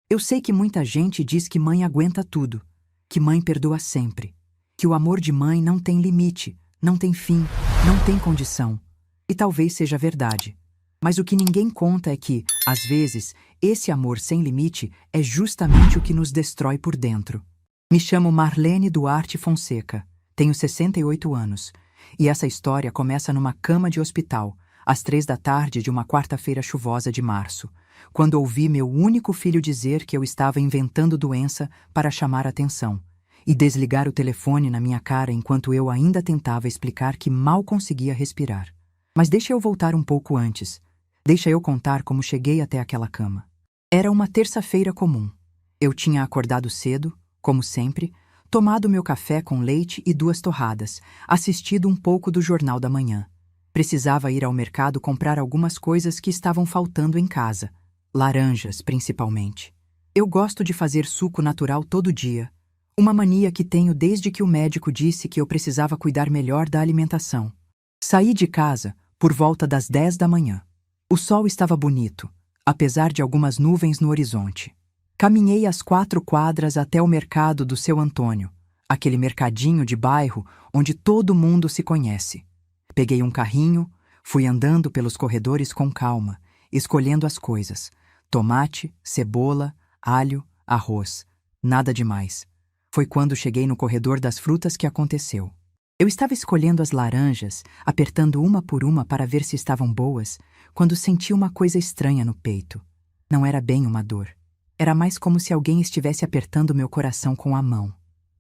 Eu sei que muita gente diz que mãe aguenta tudo, que mãe perdoa sempre, que o amor de mãe não tem limite, não tem fim, não tem condição. E talvez seja verdade. Mas o que ninguém conta é que, às vezes, esse amor sem limite é justamente o que nos destrói por dentro. Me chamo Marlene Duarte Fonseca, tenho 68 anos, e essa história começa numa cama de hospital, às 3 da tarde de uma quarta-feira chuvosa de março, quando ouvi meu único filho dizer que eu estava inventando doença para chamar atenção, e desligar o telefone na minha cara enquanto eu ainda tentava explicar que mal conseguia respirar. Mas deixa eu voltar um pouco antes. Deixa eu contar como cheguei até aquela cama. Era uma terça-feira comum. Eu tinha acordado cedo, como sempre, tomado meu café com leite e 2 torradas, assistido um pouco do Jornal da Manhã. Precisava ir ao mercado comprar algumas coisas que estavam faltando em casa. Laranjas, principalmente. Eu gosto de fazer suco natural todo dia. Uma mania que tenho desde que o médico disse que eu precisava cuidar melhor da alimentação. Saí de casa por volta das 10 da manhã. O sol estava bonito, apesar de algumas nuvens no horizonte. Caminhei as 4 quadras até o mercado do Seu Antônio, aquele mercadinho de bairro onde todo mundo se conhece. Peguei um carrinho, fui andando pelos corredores com calma, escolhendo as coisas: tomate, cebola, alho, arroz. Nada demais. Foi quando cheguei no corredor das frutas que aconteceu. Eu estava escolhendo as laranjas, apertando uma por uma para ver se estavam boas, quando senti uma coisa estranha no peito. Não era bem uma dor. Era mais como se alguém estivesse apertando meu coração com a mão.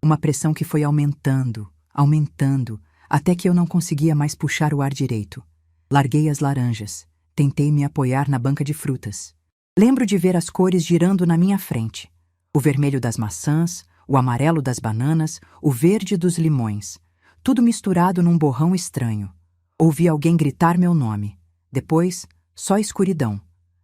Uma pressão que foi aumentando, aumentando, até que eu não conseguia mais puxar o ar direito. Larguei as laranjas. Tentei me apoiar na banca de frutas. Lembro de ver as cores girando na minha frente. O vermelho das maçãs, o amarelo das bananas, o verde dos limões. Tudo misturado num borrão estranho. Ouvi alguém gritar meu nome. Depois, só escuridão.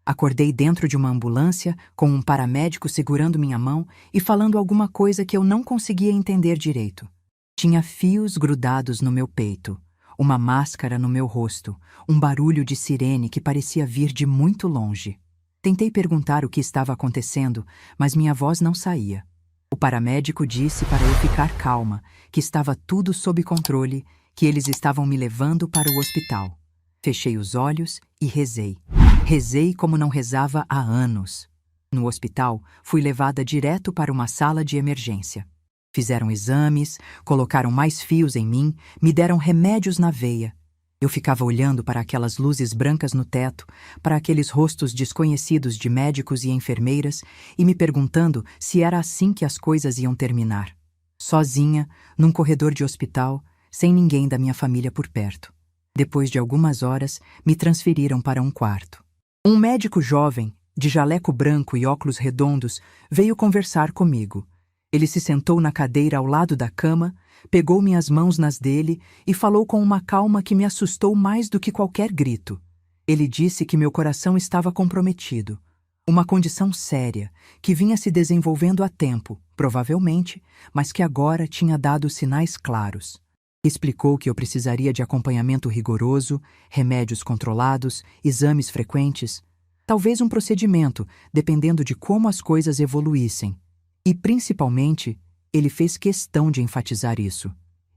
Acordei dentro de uma ambulância, com um paramédico segurando minha mão e falando alguma coisa que eu não conseguia entender direito. Tinha fios grudados no meu peito, uma máscara no meu rosto, um barulho de sirene que parecia vir de muito longe. Tentei perguntar o que estava acontecendo, mas minha voz não saía. O paramédico disse para eu ficar calma, que estava tudo sob controle, que eles estavam me levando para o hospital. Fechei os olhos e rezei. Rezei como não rezava há anos. No hospital, fui levada direto para uma sala de emergência. Fizeram exames, colocaram mais fios em mim, me deram remédios na veia. Eu ficava olhando para aquelas luzes brancas no teto, para aqueles rostos desconhecidos de médicos e enfermeiras e me perguntando se era assim que as coisas iam terminar. Sozinha, num corredor de hospital, sem ninguém da minha família por perto. Depois de algumas horas, me transferiram para um quarto. Um médico jovem, de jaleco branco e óculos redondos, veio conversar comigo. Ele se sentou na cadeira ao lado da cama, pegou minhas mãos nas dele e falou com uma calma que me assustou mais do que qualquer grito. Ele disse que meu coração estava comprometido. Uma condição séria, que vinha se desenvolvendo há tempo, provavelmente, mas que agora tinha dado sinais claros. Explicou que eu precisaria de acompanhamento rigoroso, remédios controlados, exames frequentes, talvez um procedimento, dependendo de como as coisas evoluíssem. E, principalmente, ele fez questão de enfatizar isso.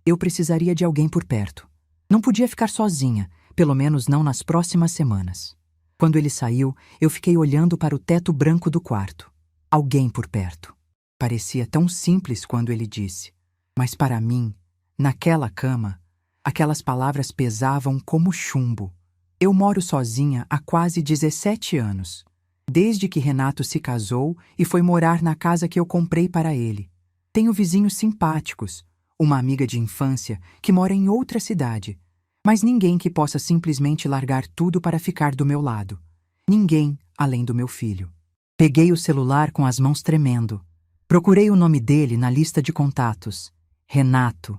Eu precisaria de alguém por perto. Não podia ficar sozinha, pelo menos não nas próximas semanas. Quando ele saiu, eu fiquei olhando para o teto branco do quarto. Alguém por perto. Parecia tão simples quando ele disse. Mas para mim, naquela cama, aquelas palavras pesavam como chumbo. Eu moro sozinha há quase 17 anos. Desde que Renato se casou e foi morar na casa que eu comprei para ele. Tenho vizinhos simpáticos, uma amiga de infância que mora em outra cidade, mas ninguém que possa simplesmente largar tudo para ficar do meu lado. Ninguém além do meu filho. Peguei o celular com as mãos tremendo. Procurei o nome dele na lista de contatos. Renato,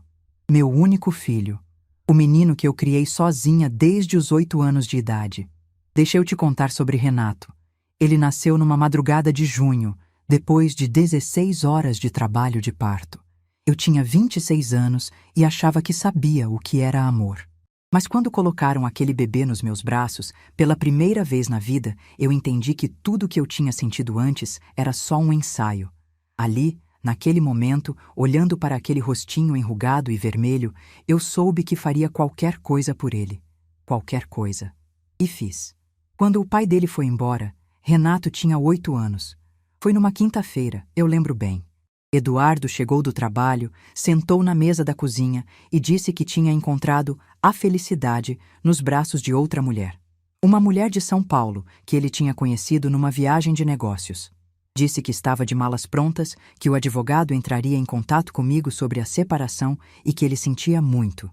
meu único filho. O menino que eu criei sozinha desde os 8 anos de idade. Deixa eu te contar sobre Renato. Ele nasceu numa madrugada de junho, depois de 16 horas de trabalho de parto. Eu tinha 26 anos e achava que sabia o que era amor. Mas quando colocaram aquele bebê nos meus braços, pela primeira vez na vida, eu entendi que tudo o que eu tinha sentido antes era só um ensaio. Ali, naquele momento, olhando para aquele rostinho enrugado e vermelho, eu soube que faria qualquer coisa por ele. Qualquer coisa. E fiz. Quando o pai dele foi embora, Renato tinha 8 anos. Foi numa quinta-feira, eu lembro bem. Eduardo chegou do trabalho, sentou na mesa da cozinha e disse que tinha encontrado a felicidade nos braços de outra mulher. Uma mulher de São Paulo, que ele tinha conhecido numa viagem de negócios. Disse que estava de malas prontas, que o advogado entraria em contato comigo sobre a separação e que ele sentia muito.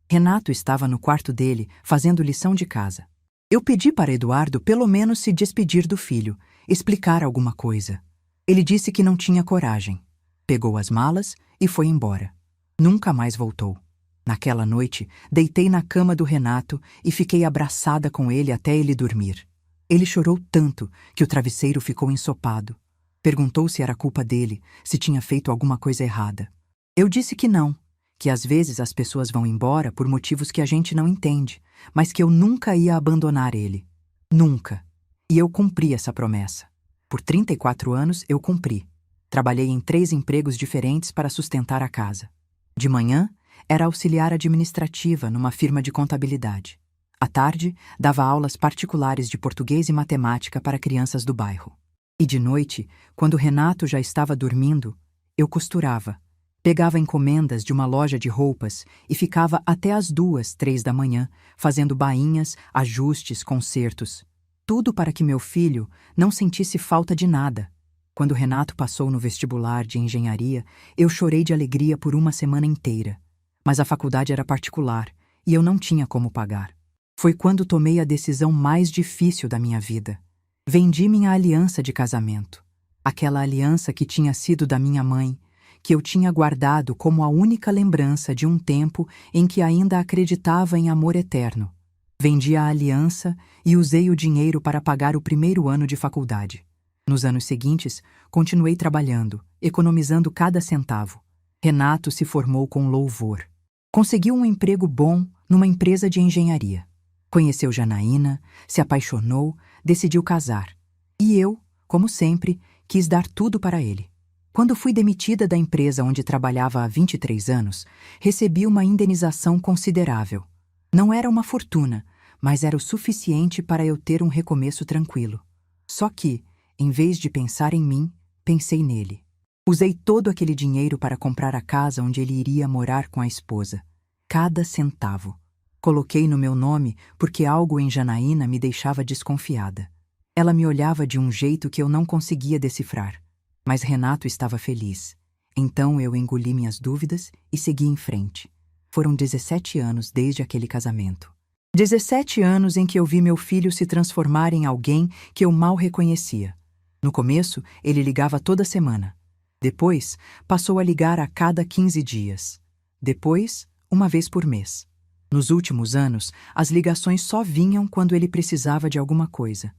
Renato estava no quarto dele, fazendo lição de casa. Eu pedi para Eduardo pelo menos se despedir do filho, explicar alguma coisa. Ele disse que não tinha coragem. Pegou as malas e foi embora. Nunca mais voltou. Naquela noite, deitei na cama do Renato e fiquei abraçada com ele até ele dormir. Ele chorou tanto que o travesseiro ficou ensopado. Perguntou se era culpa dele, se tinha feito alguma coisa errada. Eu disse que não, que às vezes as pessoas vão embora por motivos que a gente não entende, mas que eu nunca ia abandonar ele. Nunca. E eu cumpri essa promessa. Por 34 anos, eu cumpri. Trabalhei em 3 empregos diferentes para sustentar a casa. De manhã, era auxiliar administrativa numa firma de contabilidade. À tarde, dava aulas particulares de português e matemática para crianças do bairro. E de noite, quando Renato já estava dormindo, eu costurava. Pegava encomendas de uma loja de roupas e ficava até as 2, 3 da manhã, fazendo bainhas, ajustes, consertos. Tudo para que meu filho não sentisse falta de nada. Quando Renato passou no vestibular de engenharia, eu chorei de alegria por uma semana inteira. Mas a faculdade era particular e eu não tinha como pagar. Foi quando tomei a decisão mais difícil da minha vida. Vendi minha aliança de casamento. Aquela aliança que tinha sido da minha mãe, que eu tinha guardado como a única lembrança de um tempo em que ainda acreditava em amor eterno. Vendi a aliança e usei o dinheiro para pagar o primeiro ano de faculdade. Nos anos seguintes, continuei trabalhando, economizando cada centavo. Renato se formou com louvor. Conseguiu um emprego bom numa empresa de engenharia. Conheceu Janaína, se apaixonou, decidiu casar. E eu, como sempre, quis dar tudo para ele. Quando fui demitida da empresa onde trabalhava há 23 anos, recebi uma indenização considerável. Não era uma fortuna, mas era o suficiente para eu ter um recomeço tranquilo. Só que, em vez de pensar em mim, pensei nele. Usei todo aquele dinheiro para comprar a casa onde ele iria morar com a esposa. Cada centavo. Coloquei no meu nome porque algo em Janaína me deixava desconfiada. Ela me olhava de um jeito que eu não conseguia decifrar. Mas Renato estava feliz. Então eu engoli minhas dúvidas e segui em frente. Foram 17 anos desde aquele casamento. 17 anos em que eu vi meu filho se transformar em alguém que eu mal reconhecia. No começo, ele ligava toda semana. Depois, passou a ligar a cada 15 dias. Depois, uma vez por mês. Nos últimos anos, as ligações só vinham quando ele precisava de alguma coisa.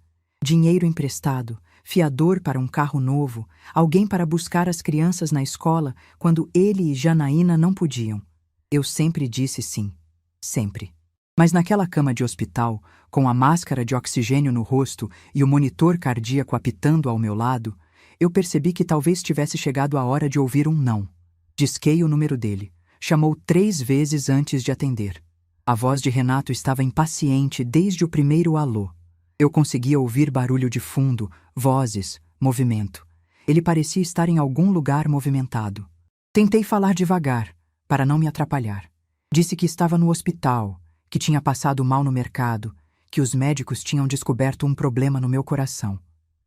Dinheiro emprestado, fiador para um carro novo, alguém para buscar as crianças na escola quando ele e Janaína não podiam. Eu sempre disse sim. Sempre. Mas naquela cama de hospital, com a máscara de oxigênio no rosto e o monitor cardíaco apitando ao meu lado, eu percebi que talvez tivesse chegado a hora de ouvir um não. Disquei o número dele. Chamou 3 vezes antes de atender. A voz de Renato estava impaciente desde o primeiro alô. Eu conseguia ouvir barulho de fundo, vozes, movimento. Ele parecia estar em algum lugar movimentado. Tentei falar devagar, para não me atrapalhar. Disse que estava no hospital, que tinha passado mal no mercado, que os médicos tinham descoberto um problema no meu coração.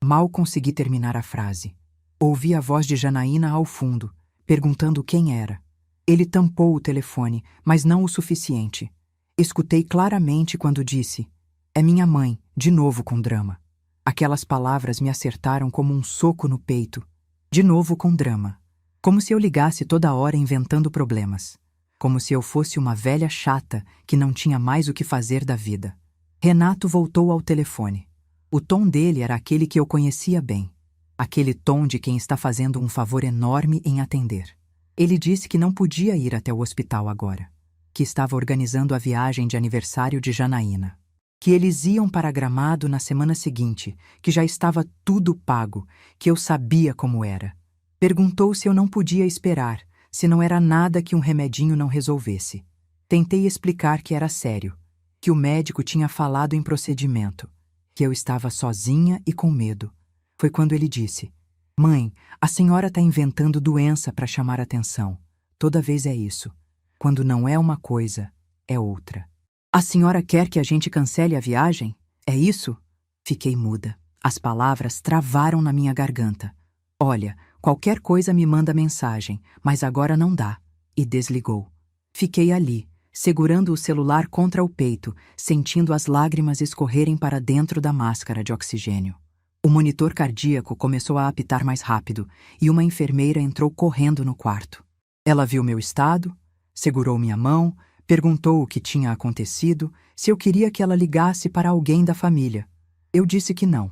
Mal consegui terminar a frase. Ouvi a voz de Janaína ao fundo, perguntando quem era. Ele tampou o telefone, mas não o suficiente. Escutei claramente quando disse: "É minha mãe", de novo com drama. Aquelas palavras me acertaram como um soco no peito. De novo com drama. Como se eu ligasse toda hora inventando problemas. Como se eu fosse uma velha chata que não tinha mais o que fazer da vida. Renato voltou ao telefone. O tom dele era aquele que eu conhecia bem. Aquele tom de quem está fazendo um favor enorme em atender. Ele disse que não podia ir até o hospital agora. que estava organizando a viagem de aniversário de Janaína. Que eles iam para Gramado na semana seguinte, que já estava tudo pago, que eu sabia como era. Perguntou se eu não podia esperar, se não era nada que um remedinho não resolvesse. Tentei explicar que era sério, que o médico tinha falado em procedimento, que eu estava sozinha e com medo. Foi quando ele disse: "Mãe, a senhora está inventando doença para chamar atenção. Toda vez é isso. Quando não é uma coisa, é outra. A senhora quer que a gente cancele a viagem? É isso?" Fiquei muda. As palavras travaram na minha garganta. "Olha, qualquer coisa me manda mensagem, mas agora não dá." E desligou. Fiquei ali, segurando o celular contra o peito, sentindo as lágrimas escorrerem para dentro da máscara de oxigênio. O monitor cardíaco começou a apitar mais rápido e uma enfermeira entrou correndo no quarto. Ela viu meu estado, segurou minha mão, perguntou o que tinha acontecido, se eu queria que ela ligasse para alguém da família. Eu disse que não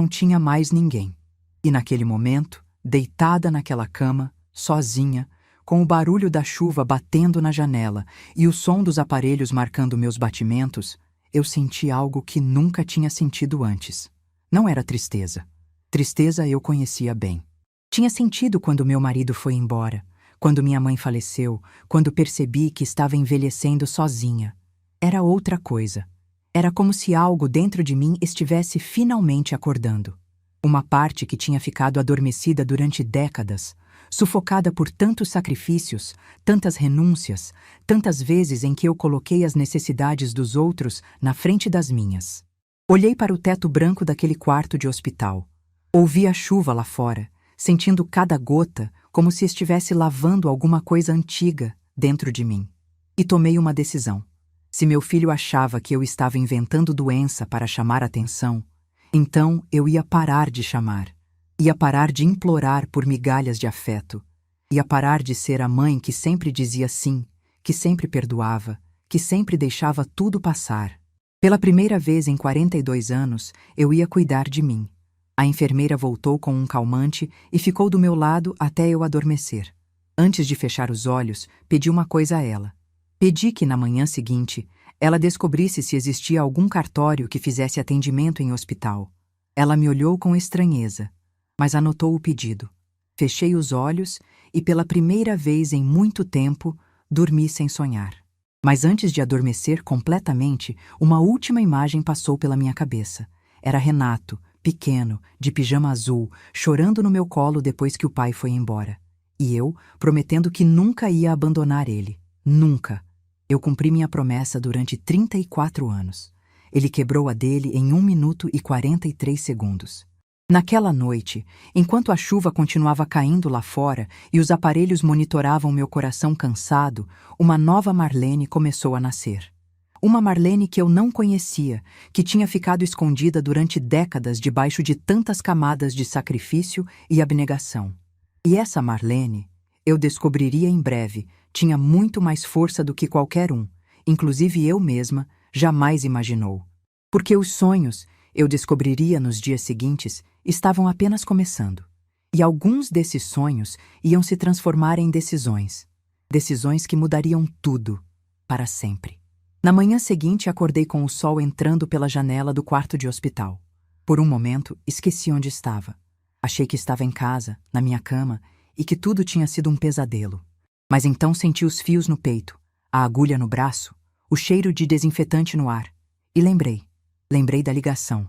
tinha mais ninguém. E naquele momento, deitada naquela cama, sozinha, com o barulho da chuva batendo na janela e o som dos aparelhos marcando meus batimentos, eu senti algo que nunca tinha sentido antes. Não era tristeza. Tristeza eu conhecia bem. Tinha sentido quando meu marido foi embora, quando minha mãe faleceu, quando percebi que estava envelhecendo sozinha. Era outra coisa. Era como se algo dentro de mim estivesse finalmente acordando. Uma parte que tinha ficado adormecida durante décadas, sufocada por tantos sacrifícios, tantas renúncias, tantas vezes em que eu coloquei as necessidades dos outros na frente das minhas. Olhei para o teto branco daquele quarto de hospital. Ouvi a chuva lá fora, sentindo cada gota como se estivesse lavando alguma coisa antiga dentro de mim. E tomei uma decisão. Se meu filho achava que eu estava inventando doença para chamar atenção, então eu ia parar de chamar. Ia parar de implorar por migalhas de afeto. Ia parar de ser a mãe que sempre dizia sim, que sempre perdoava, que sempre deixava tudo passar. Pela primeira vez em 42 anos, eu ia cuidar de mim. A enfermeira voltou com um calmante e ficou do meu lado até eu adormecer. Antes de fechar os olhos, pedi uma coisa a ela. Pedi que, na manhã seguinte, ela descobrisse se existia algum cartório que fizesse atendimento em hospital. Ela me olhou com estranheza, mas anotou o pedido. Fechei os olhos e, pela primeira vez em muito tempo, dormi sem sonhar. Mas antes de adormecer completamente, uma última imagem passou pela minha cabeça. Era Renato, pequeno, de pijama azul, chorando no meu colo depois que o pai foi embora. E eu, prometendo que nunca ia abandonar ele. Nunca. Eu cumpri minha promessa durante 34 anos. Ele quebrou a dele em 1 minuto e 43 segundos. Naquela noite, enquanto a chuva continuava caindo lá fora e os aparelhos monitoravam meu coração cansado, uma nova Marlene começou a nascer. Uma Marlene que eu não conhecia, que tinha ficado escondida durante décadas debaixo de tantas camadas de sacrifício e abnegação. E essa Marlene, eu descobriria em breve, tinha muito mais força do que qualquer um, inclusive eu mesma, jamais imaginou. Porque os sonhos, eu descobriria nos dias seguintes, estavam apenas começando. E alguns desses sonhos iam se transformar em decisões. Decisões que mudariam tudo, para sempre. Na manhã seguinte, acordei com o sol entrando pela janela do quarto de hospital. Por um momento, esqueci onde estava. Achei que estava em casa, na minha cama, e que tudo tinha sido um pesadelo. Mas então senti os fios no peito, a agulha no braço, o cheiro de desinfetante no ar. E lembrei da ligação.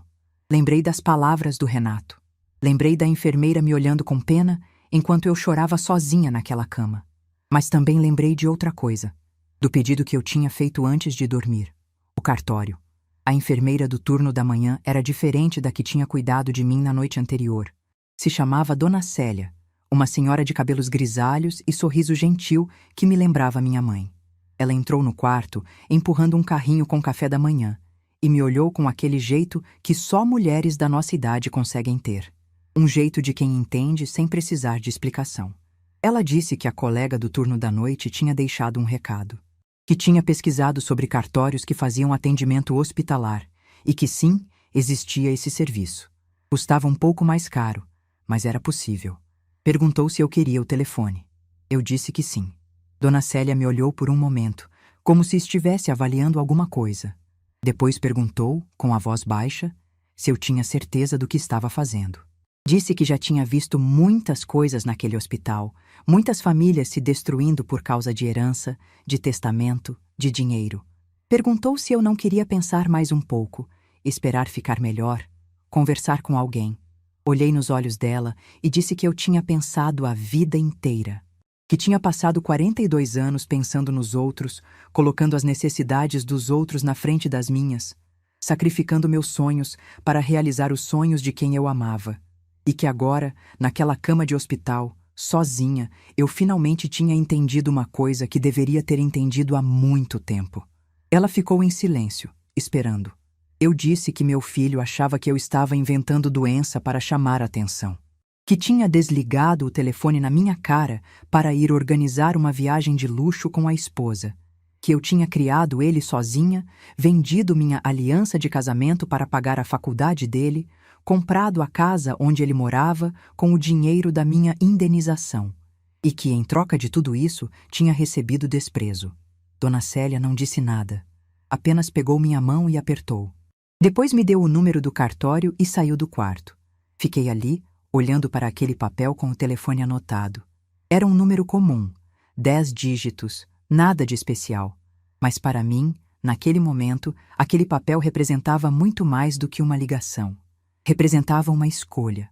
Lembrei das palavras do Renato. Lembrei da enfermeira me olhando com pena enquanto eu chorava sozinha naquela cama. Mas também lembrei de outra coisa. Do pedido que eu tinha feito antes de dormir. O cartório. A enfermeira do turno da manhã era diferente da que tinha cuidado de mim na noite anterior. Se chamava Dona Célia, uma senhora de cabelos grisalhos e sorriso gentil que me lembrava minha mãe. Ela entrou no quarto, empurrando um carrinho com café da manhã, e me olhou com aquele jeito que só mulheres da nossa idade conseguem ter. Um jeito de quem entende sem precisar de explicação. Ela disse que a colega do turno da noite tinha deixado um recado. Que tinha pesquisado sobre cartórios que faziam atendimento hospitalar e que sim, existia esse serviço. Custava um pouco mais caro, mas era possível. Perguntou se eu queria o telefone. Eu disse que sim. Dona Célia me olhou por um momento, como se estivesse avaliando alguma coisa. Depois perguntou, com a voz baixa, se eu tinha certeza do que estava fazendo. Disse que já tinha visto muitas coisas naquele hospital, muitas famílias se destruindo por causa de herança, de testamento, de dinheiro. Perguntou se eu não queria pensar mais um pouco, esperar ficar melhor, conversar com alguém. Olhei nos olhos dela e disse que eu tinha pensado a vida inteira. Que tinha passado 42 anos pensando nos outros, colocando as necessidades dos outros na frente das minhas, sacrificando meus sonhos para realizar os sonhos de quem eu amava. E que agora, naquela cama de hospital, sozinha, eu finalmente tinha entendido uma coisa que deveria ter entendido há muito tempo. Ela ficou em silêncio, esperando. Eu disse que meu filho achava que eu estava inventando doença para chamar a atenção. Que tinha desligado o telefone na minha cara para ir organizar uma viagem de luxo com a esposa. Que eu tinha criado ele sozinha, vendido minha aliança de casamento para pagar a faculdade dele, comprado a casa onde ele morava com o dinheiro da minha indenização. E que, em troca de tudo isso, tinha recebido desprezo. Dona Célia não disse nada. Apenas pegou minha mão e apertou. Depois me deu o número do cartório e saiu do quarto. Fiquei ali, olhando para aquele papel com o telefone anotado. Era um número comum, 10 dígitos, nada de especial. Mas para mim, naquele momento, aquele papel representava muito mais do que uma ligação. Representava uma escolha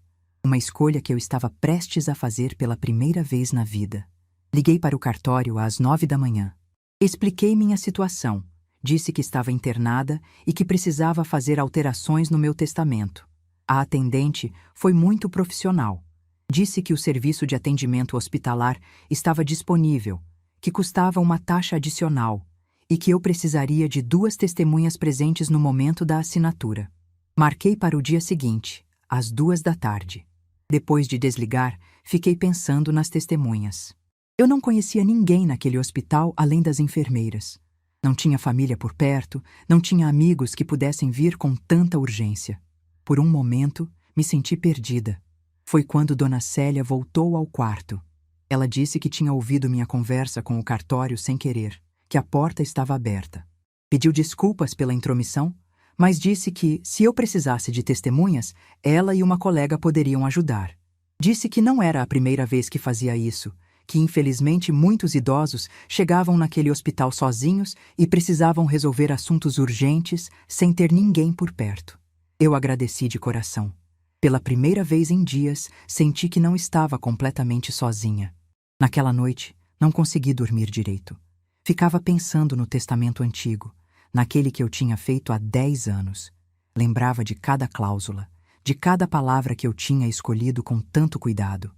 que eu estava prestes a fazer pela primeira vez na vida. Liguei para o cartório às 9 da manhã. Expliquei minha situação, disse que estava internada e que precisava fazer alterações no meu testamento. A atendente foi muito profissional. Disse que o serviço de atendimento hospitalar estava disponível, que custava uma taxa adicional e que eu precisaria de 2 testemunhas presentes no momento da assinatura. Marquei para o dia seguinte, às 2 da tarde. Depois de desligar, fiquei pensando nas testemunhas. Eu não conhecia ninguém naquele hospital além das enfermeiras. Não tinha família por perto, não tinha amigos que pudessem vir com tanta urgência. Por um momento, me senti perdida. Foi quando Dona Célia voltou ao quarto. Ela disse que tinha ouvido minha conversa com o cartório sem querer, que a porta estava aberta. Pediu desculpas pela intromissão, mas disse que, se eu precisasse de testemunhas, ela e uma colega poderiam ajudar. Disse que não era a primeira vez que fazia isso, que infelizmente muitos idosos chegavam naquele hospital sozinhos e precisavam resolver assuntos urgentes sem ter ninguém por perto. Eu agradeci de coração. Pela primeira vez em dias, senti que não estava completamente sozinha. Naquela noite, não consegui dormir direito. Ficava pensando no testamento antigo, naquele que eu tinha feito há 10 anos. Lembrava de cada cláusula, de cada palavra que eu tinha escolhido com tanto cuidado.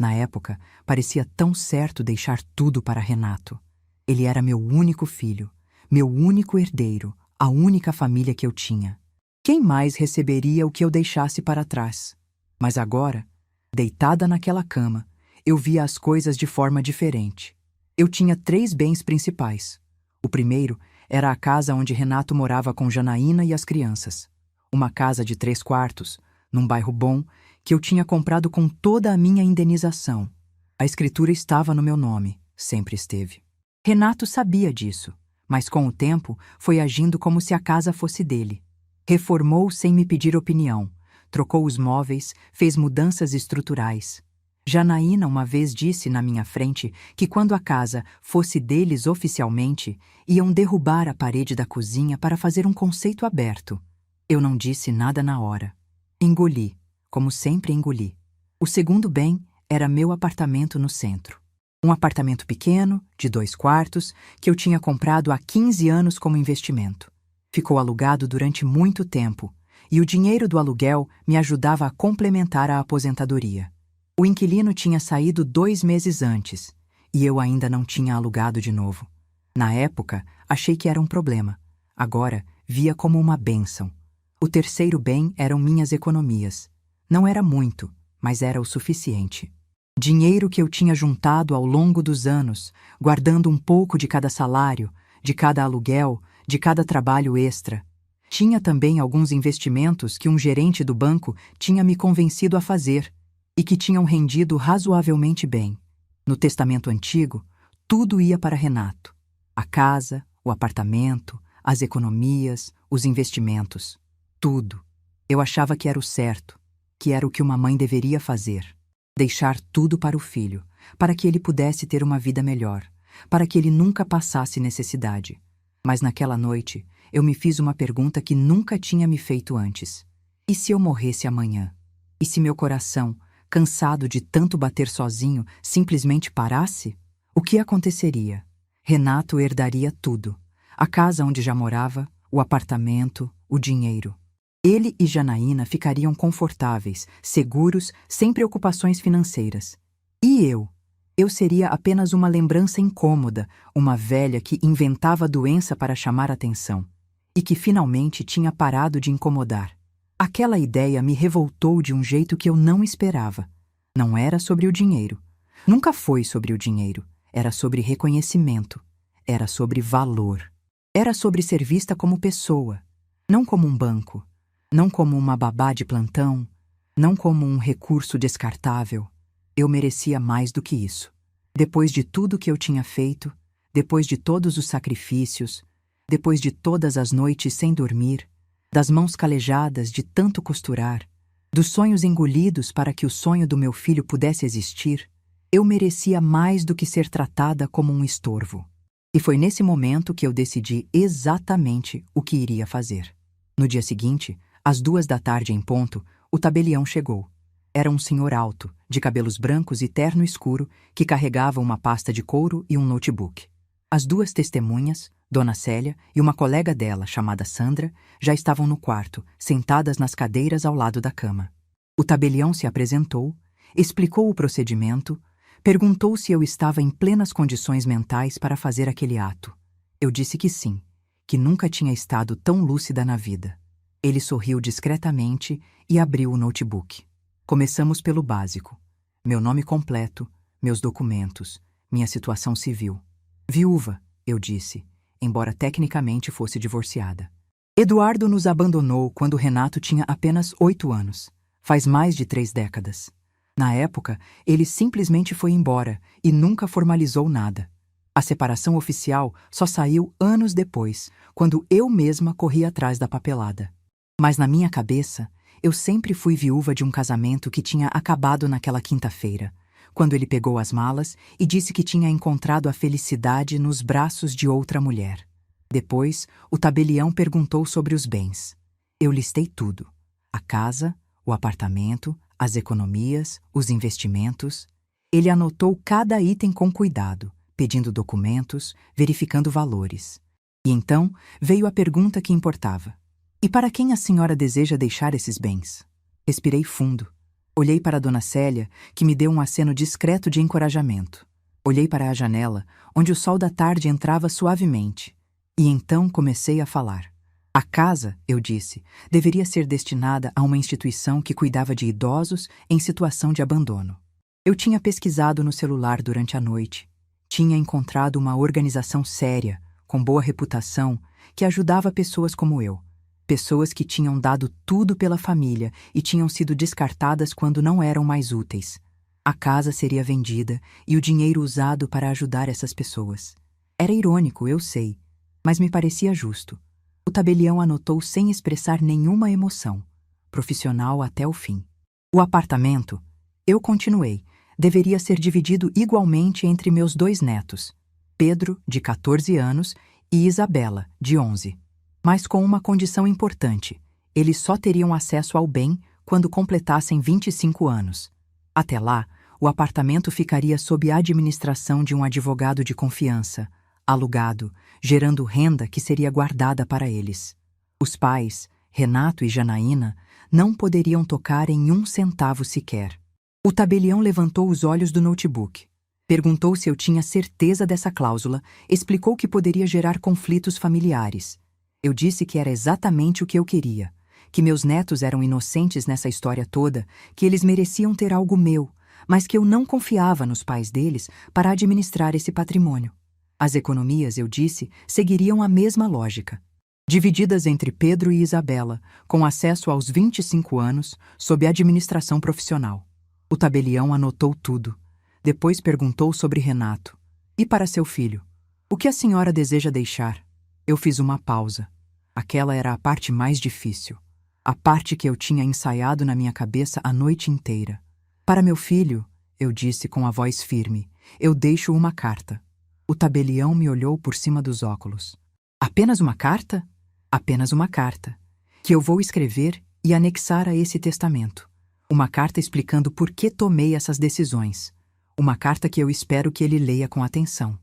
Na época, parecia tão certo deixar tudo para Renato. Ele era meu único filho, meu único herdeiro, a única família que eu tinha. Quem mais receberia o que eu deixasse para trás? Mas agora, deitada naquela cama, eu via as coisas de forma diferente. Eu tinha 3 bens principais. O primeiro era a casa onde Renato morava com Janaína e as crianças. Uma casa de 3 quartos, num bairro bom, que eu tinha comprado com toda a minha indenização. A escritura estava no meu nome, sempre esteve. Renato sabia disso, mas com o tempo foi agindo como se a casa fosse dele. Reformou sem me pedir opinião, trocou os móveis, fez mudanças estruturais. Janaína uma vez disse na minha frente que quando a casa fosse deles oficialmente, iam derrubar a parede da cozinha para fazer um conceito aberto. Eu não disse nada na hora. Engoli, como sempre engoli. O segundo bem era meu apartamento no centro. Um apartamento pequeno, de 2 quartos, que eu tinha comprado há 15 anos como investimento. Ficou alugado durante muito tempo, e o dinheiro do aluguel me ajudava a complementar a aposentadoria. O inquilino tinha saído 2 meses antes, e eu ainda não tinha alugado de novo. Na época, achei que era um problema. Agora, via como uma bênção. O terceiro bem eram minhas economias. Não era muito, mas era o suficiente. Dinheiro que eu tinha juntado ao longo dos anos, guardando um pouco de cada salário, de cada aluguel, de cada trabalho extra. Tinha também alguns investimentos que um gerente do banco tinha me convencido a fazer e que tinham rendido razoavelmente bem. No testamento antigo, tudo ia para Renato. A casa, o apartamento, as economias, os investimentos. Tudo. Eu achava que era o certo, que era o que uma mãe deveria fazer. Deixar tudo para o filho, para que ele pudesse ter uma vida melhor, para que ele nunca passasse necessidade. Mas naquela noite, eu me fiz uma pergunta que nunca tinha me feito antes. E se eu morresse amanhã? E se meu coração, cansado de tanto bater sozinho, simplesmente parasse? O que aconteceria? Renato herdaria tudo. A casa onde já morava, o apartamento, o dinheiro. Ele e Janaína ficariam confortáveis, seguros, sem preocupações financeiras. E eu? Eu seria apenas uma lembrança incômoda, uma velha que inventava doença para chamar atenção. E que finalmente tinha parado de incomodar. Aquela ideia me revoltou de um jeito que eu não esperava. Não era sobre o dinheiro. Nunca foi sobre o dinheiro. Era sobre reconhecimento. Era sobre valor. Era sobre ser vista como pessoa. Não como um banco. Não como uma babá de plantão. Não como um recurso descartável. Eu merecia mais do que isso. Depois de tudo que eu tinha feito, depois de todos os sacrifícios, depois de todas as noites sem dormir, das mãos calejadas de tanto costurar, dos sonhos engolidos para que o sonho do meu filho pudesse existir, eu merecia mais do que ser tratada como um estorvo. E foi nesse momento que eu decidi exatamente o que iria fazer. No dia seguinte, às 2 da tarde em ponto, o tabelião chegou. Era um senhor alto, de cabelos brancos e terno escuro, que carregava uma pasta de couro e um notebook. As 2 testemunhas, Dona Célia e uma colega dela, chamada Sandra, já estavam no quarto, sentadas nas cadeiras ao lado da cama. O tabelião se apresentou, explicou o procedimento, perguntou se eu estava em plenas condições mentais para fazer aquele ato. Eu disse que sim, que nunca tinha estado tão lúcida na vida. Ele sorriu discretamente e abriu o notebook. Começamos pelo básico. Meu nome completo, meus documentos, minha situação civil. Viúva, eu disse, embora tecnicamente fosse divorciada. Eduardo nos abandonou quando Renato tinha apenas 8 anos. Faz mais de 3 décadas. Na época, ele simplesmente foi embora e nunca formalizou nada. A separação oficial só saiu anos depois, quando eu mesma corri atrás da papelada. Mas na minha cabeça, eu sempre fui viúva de um casamento que tinha acabado naquela quinta-feira, quando ele pegou as malas e disse que tinha encontrado a felicidade nos braços de outra mulher. Depois, o tabelião perguntou sobre os bens. Eu listei tudo: a casa, o apartamento, as economias, os investimentos. Ele anotou cada item com cuidado, pedindo documentos, verificando valores. E então veio a pergunta que importava. E para quem a senhora deseja deixar esses bens? Respirei fundo. Olhei para Dona Célia, que me deu um aceno discreto de encorajamento. Olhei para a janela, onde o sol da tarde entrava suavemente. E então comecei a falar. A casa, eu disse, deveria ser destinada a uma instituição que cuidava de idosos em situação de abandono. Eu tinha pesquisado no celular durante a noite. Tinha encontrado uma organização séria, com boa reputação, que ajudava pessoas como eu. Pessoas que tinham dado tudo pela família e tinham sido descartadas quando não eram mais úteis. A casa seria vendida e o dinheiro usado para ajudar essas pessoas. Era irônico, eu sei, mas me parecia justo. O tabelião anotou sem expressar nenhuma emoção, profissional até o fim. O apartamento, eu continuei, deveria ser dividido igualmente entre meus 2 netos, Pedro, de 14 anos, e Isabela, de 11. Mas com uma condição importante: eles só teriam acesso ao bem quando completassem 25 anos. Até lá, o apartamento ficaria sob a administração de um advogado de confiança, alugado, gerando renda que seria guardada para eles. Os pais, Renato e Janaína, não poderiam tocar em 1 centavo sequer. O tabelião levantou os olhos do notebook. Perguntou se eu tinha certeza dessa cláusula, explicou que poderia gerar conflitos familiares. Eu disse que era exatamente o que eu queria, que meus netos eram inocentes nessa história toda, que eles mereciam ter algo meu, mas que eu não confiava nos pais deles para administrar esse patrimônio. As economias, eu disse, seguiriam a mesma lógica. Divididas entre Pedro e Isabela, com acesso aos 25 anos, sob administração profissional. O tabelião anotou tudo. Depois perguntou sobre Renato. E para seu filho? O que a senhora deseja deixar? Eu fiz uma pausa. Aquela era a parte mais difícil. A parte que eu tinha ensaiado na minha cabeça a noite inteira. Para meu filho, eu disse com a voz firme, eu deixo uma carta. O tabelião me olhou por cima dos óculos. Apenas uma carta? Apenas uma carta. Que eu vou escrever e anexar a esse testamento. Uma carta explicando por que tomei essas decisões. Uma carta que eu espero que ele leia com atenção.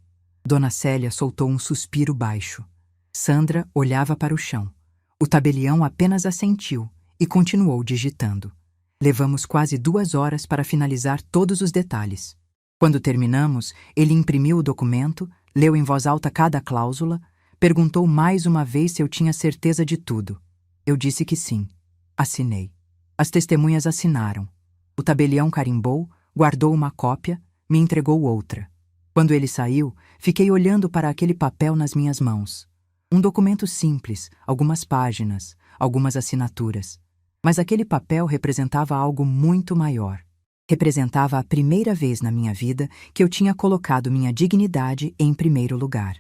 Dona Célia soltou um suspiro baixo. Sandra olhava para o chão. O tabelião apenas assentiu e continuou digitando. Levamos quase 2 horas para finalizar todos os detalhes. Quando terminamos, ele imprimiu o documento, leu em voz alta cada cláusula, perguntou mais uma vez se eu tinha certeza de tudo. Eu disse que sim. Assinei. As testemunhas assinaram. O tabelião carimbou, guardou uma cópia, me entregou outra. Quando ele saiu, fiquei olhando para aquele papel nas minhas mãos. Um documento simples, algumas páginas, algumas assinaturas. Mas aquele papel representava algo muito maior. Representava a primeira vez na minha vida que eu tinha colocado minha dignidade em primeiro lugar.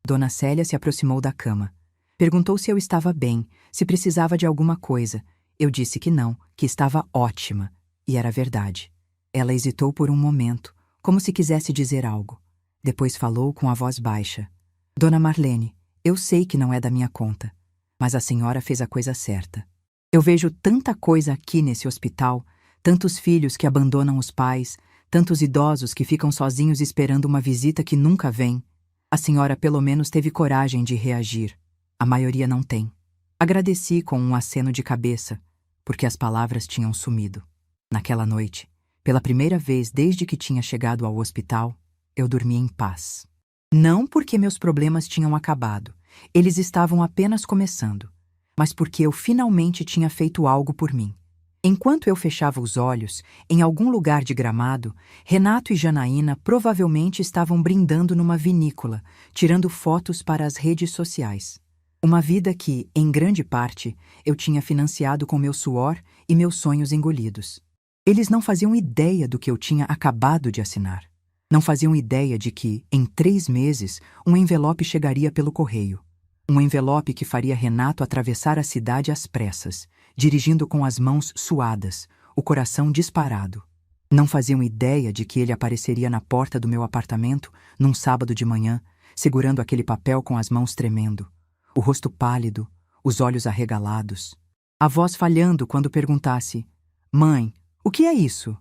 Dona Célia se aproximou da cama. Perguntou se eu estava bem, se precisava de alguma coisa. Eu disse que não, que estava ótima. E era verdade. Ela hesitou por um momento, como se quisesse dizer algo. Depois falou com a voz baixa. Dona Marlene, eu sei que não é da minha conta, mas a senhora fez a coisa certa. Eu vejo tanta coisa aqui nesse hospital, tantos filhos que abandonam os pais, tantos idosos que ficam sozinhos esperando uma visita que nunca vem. A senhora pelo menos teve coragem de reagir. A maioria não tem. Agradeci com um aceno de cabeça, porque as palavras tinham sumido. Naquela noite, pela primeira vez desde que tinha chegado ao hospital, eu dormi em paz. Não porque meus problemas tinham acabado, eles estavam apenas começando, mas porque eu finalmente tinha feito algo por mim. Enquanto eu fechava os olhos, em algum lugar de Gramado, Renato e Janaína provavelmente estavam brindando numa vinícola, tirando fotos para as redes sociais. Uma vida que, em grande parte, eu tinha financiado com meu suor e meus sonhos engolidos. Eles não faziam ideia do que eu tinha acabado de assinar. Não faziam ideia de que, em 3 meses, um envelope chegaria pelo correio. Um envelope que faria Renato atravessar a cidade às pressas, dirigindo com as mãos suadas, o coração disparado. Não faziam ideia de que ele apareceria na porta do meu apartamento num sábado de manhã, segurando aquele papel com as mãos tremendo, o rosto pálido, os olhos arregalados, a voz falhando quando perguntasse: Mãe, o que é isso?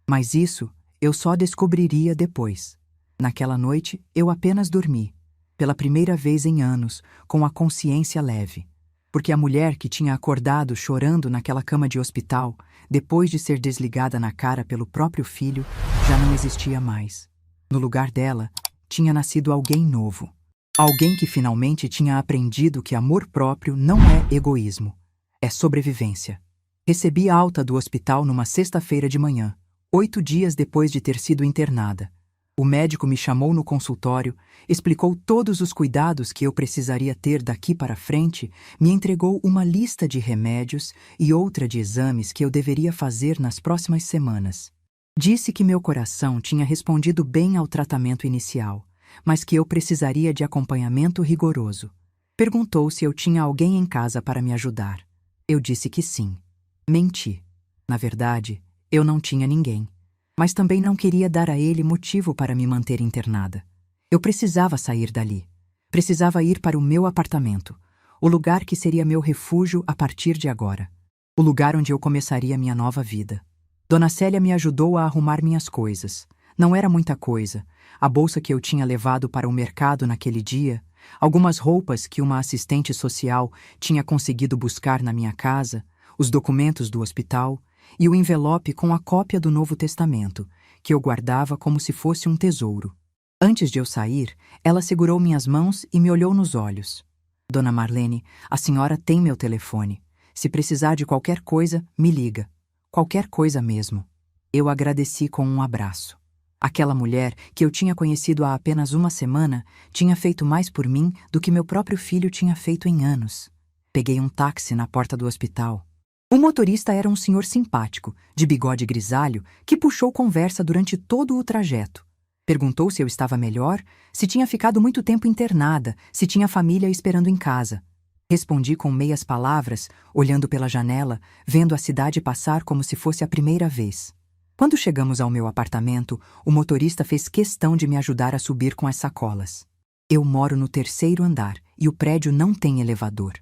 Mas isso eu só descobriria depois. Naquela noite, eu apenas dormi, pela primeira vez em anos, com a consciência leve. Porque a mulher que tinha acordado chorando naquela cama de hospital, depois de ser desligada na cara pelo próprio filho, já não existia mais. No lugar dela, tinha nascido alguém novo. Alguém que finalmente tinha aprendido que amor próprio não é egoísmo, é sobrevivência. Recebi alta do hospital numa sexta-feira de manhã, 8 dias depois de ter sido internada. O médico me chamou no consultório, explicou todos os cuidados que eu precisaria ter daqui para frente, me entregou uma lista de remédios e outra de exames que eu deveria fazer nas próximas semanas. Disse que meu coração tinha respondido bem ao tratamento inicial, mas que eu precisaria de acompanhamento rigoroso. Perguntou se eu tinha alguém em casa para me ajudar. Eu disse que sim. Menti. Na verdade, eu não tinha ninguém. Mas também não queria dar a ele motivo para me manter internada. Eu precisava sair dali. Precisava ir para o meu apartamento, o lugar que seria meu refúgio a partir de agora. O lugar onde eu começaria minha nova vida. Dona Célia me ajudou a arrumar minhas coisas. Não era muita coisa. A bolsa que eu tinha levado para o mercado naquele dia, algumas roupas que uma assistente social tinha conseguido buscar na minha casa, os documentos do hospital e o envelope com a cópia do Novo Testamento, que eu guardava como se fosse um tesouro. Antes de eu sair, ela segurou minhas mãos e me olhou nos olhos. Dona Marlene, a senhora tem meu telefone. Se precisar de qualquer coisa, me liga. Qualquer coisa mesmo. Eu agradeci com um abraço. Aquela mulher, que eu tinha conhecido há apenas uma semana, tinha feito mais por mim do que meu próprio filho tinha feito em anos. Peguei um táxi na porta do hospital. O motorista era um senhor simpático, de bigode grisalho, que puxou conversa durante todo o trajeto. Perguntou se eu estava melhor, se tinha ficado muito tempo internada, se tinha família esperando em casa. Respondi com meias palavras, olhando pela janela, vendo a cidade passar como se fosse a primeira vez. Quando chegamos ao meu apartamento, o motorista fez questão de me ajudar a subir com as sacolas. Eu moro no 3º andar e o prédio não tem elevador.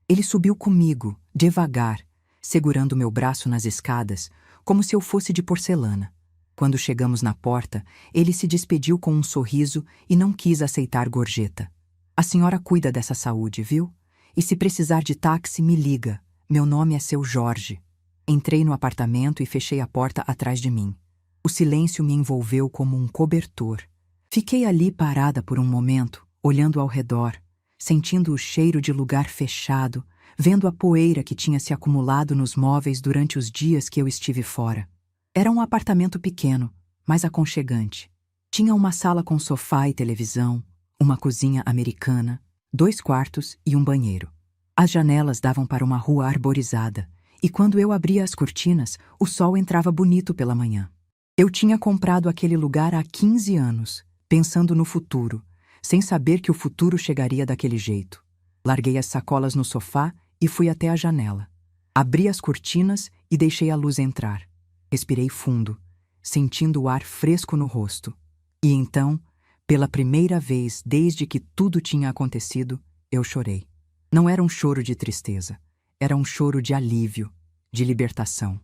Ele subiu comigo, devagar, segurando meu braço nas escadas, como se eu fosse de porcelana. Quando chegamos na porta, ele se despediu com um sorriso e não quis aceitar gorjeta. A senhora cuida dessa saúde, viu? E se precisar de táxi, me liga. Meu nome é seu Jorge. Entrei no apartamento e fechei a porta atrás de mim. O silêncio me envolveu como um cobertor. Fiquei ali parada por um momento, olhando ao redor, sentindo o cheiro de lugar fechado, vendo a poeira que tinha se acumulado nos móveis durante os dias que eu estive fora. Era um apartamento pequeno, mas aconchegante. Tinha uma sala com sofá e televisão, uma cozinha americana, 2 quartos e um banheiro. As janelas davam para uma rua arborizada, e quando eu abria as cortinas, o sol entrava bonito pela manhã. Eu tinha comprado aquele lugar há 15 anos, pensando no futuro, sem saber que o futuro chegaria daquele jeito. Larguei as sacolas no sofá e fui até a janela. Abri as cortinas e deixei a luz entrar. Respirei fundo, sentindo o ar fresco no rosto. E então, pela primeira vez desde que tudo tinha acontecido, eu chorei. Não era um choro de tristeza, era um choro de alívio, de libertação.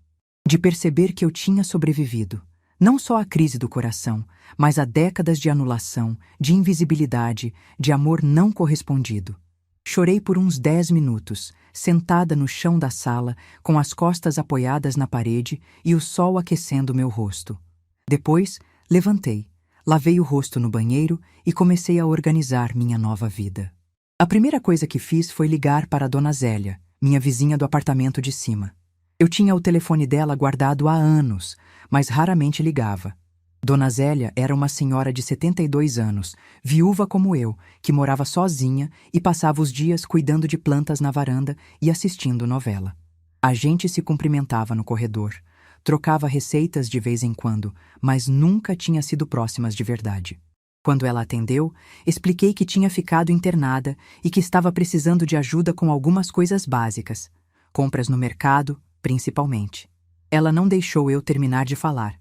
De perceber que eu tinha sobrevivido, não só à crise do coração, mas a décadas de anulação, de invisibilidade, de amor não correspondido. Chorei por uns 10 minutos, sentada no chão da sala, com as costas apoiadas na parede e o sol aquecendo meu rosto. Depois, levantei, lavei o rosto no banheiro e comecei a organizar minha nova vida. A primeira coisa que fiz foi ligar para a Dona Zélia, minha vizinha do apartamento de cima. Eu tinha o telefone dela guardado há anos, mas raramente ligava. Dona Zélia era uma senhora de 72 anos, viúva como eu, que morava sozinha e passava os dias cuidando de plantas na varanda e assistindo novela. A gente se cumprimentava no corredor, trocava receitas de vez em quando, mas nunca tinha sido próximas de verdade. Quando ela atendeu, expliquei que tinha ficado internada e que estava precisando de ajuda com algumas coisas básicas, compras no mercado, principalmente. Ela não deixou eu terminar de falar.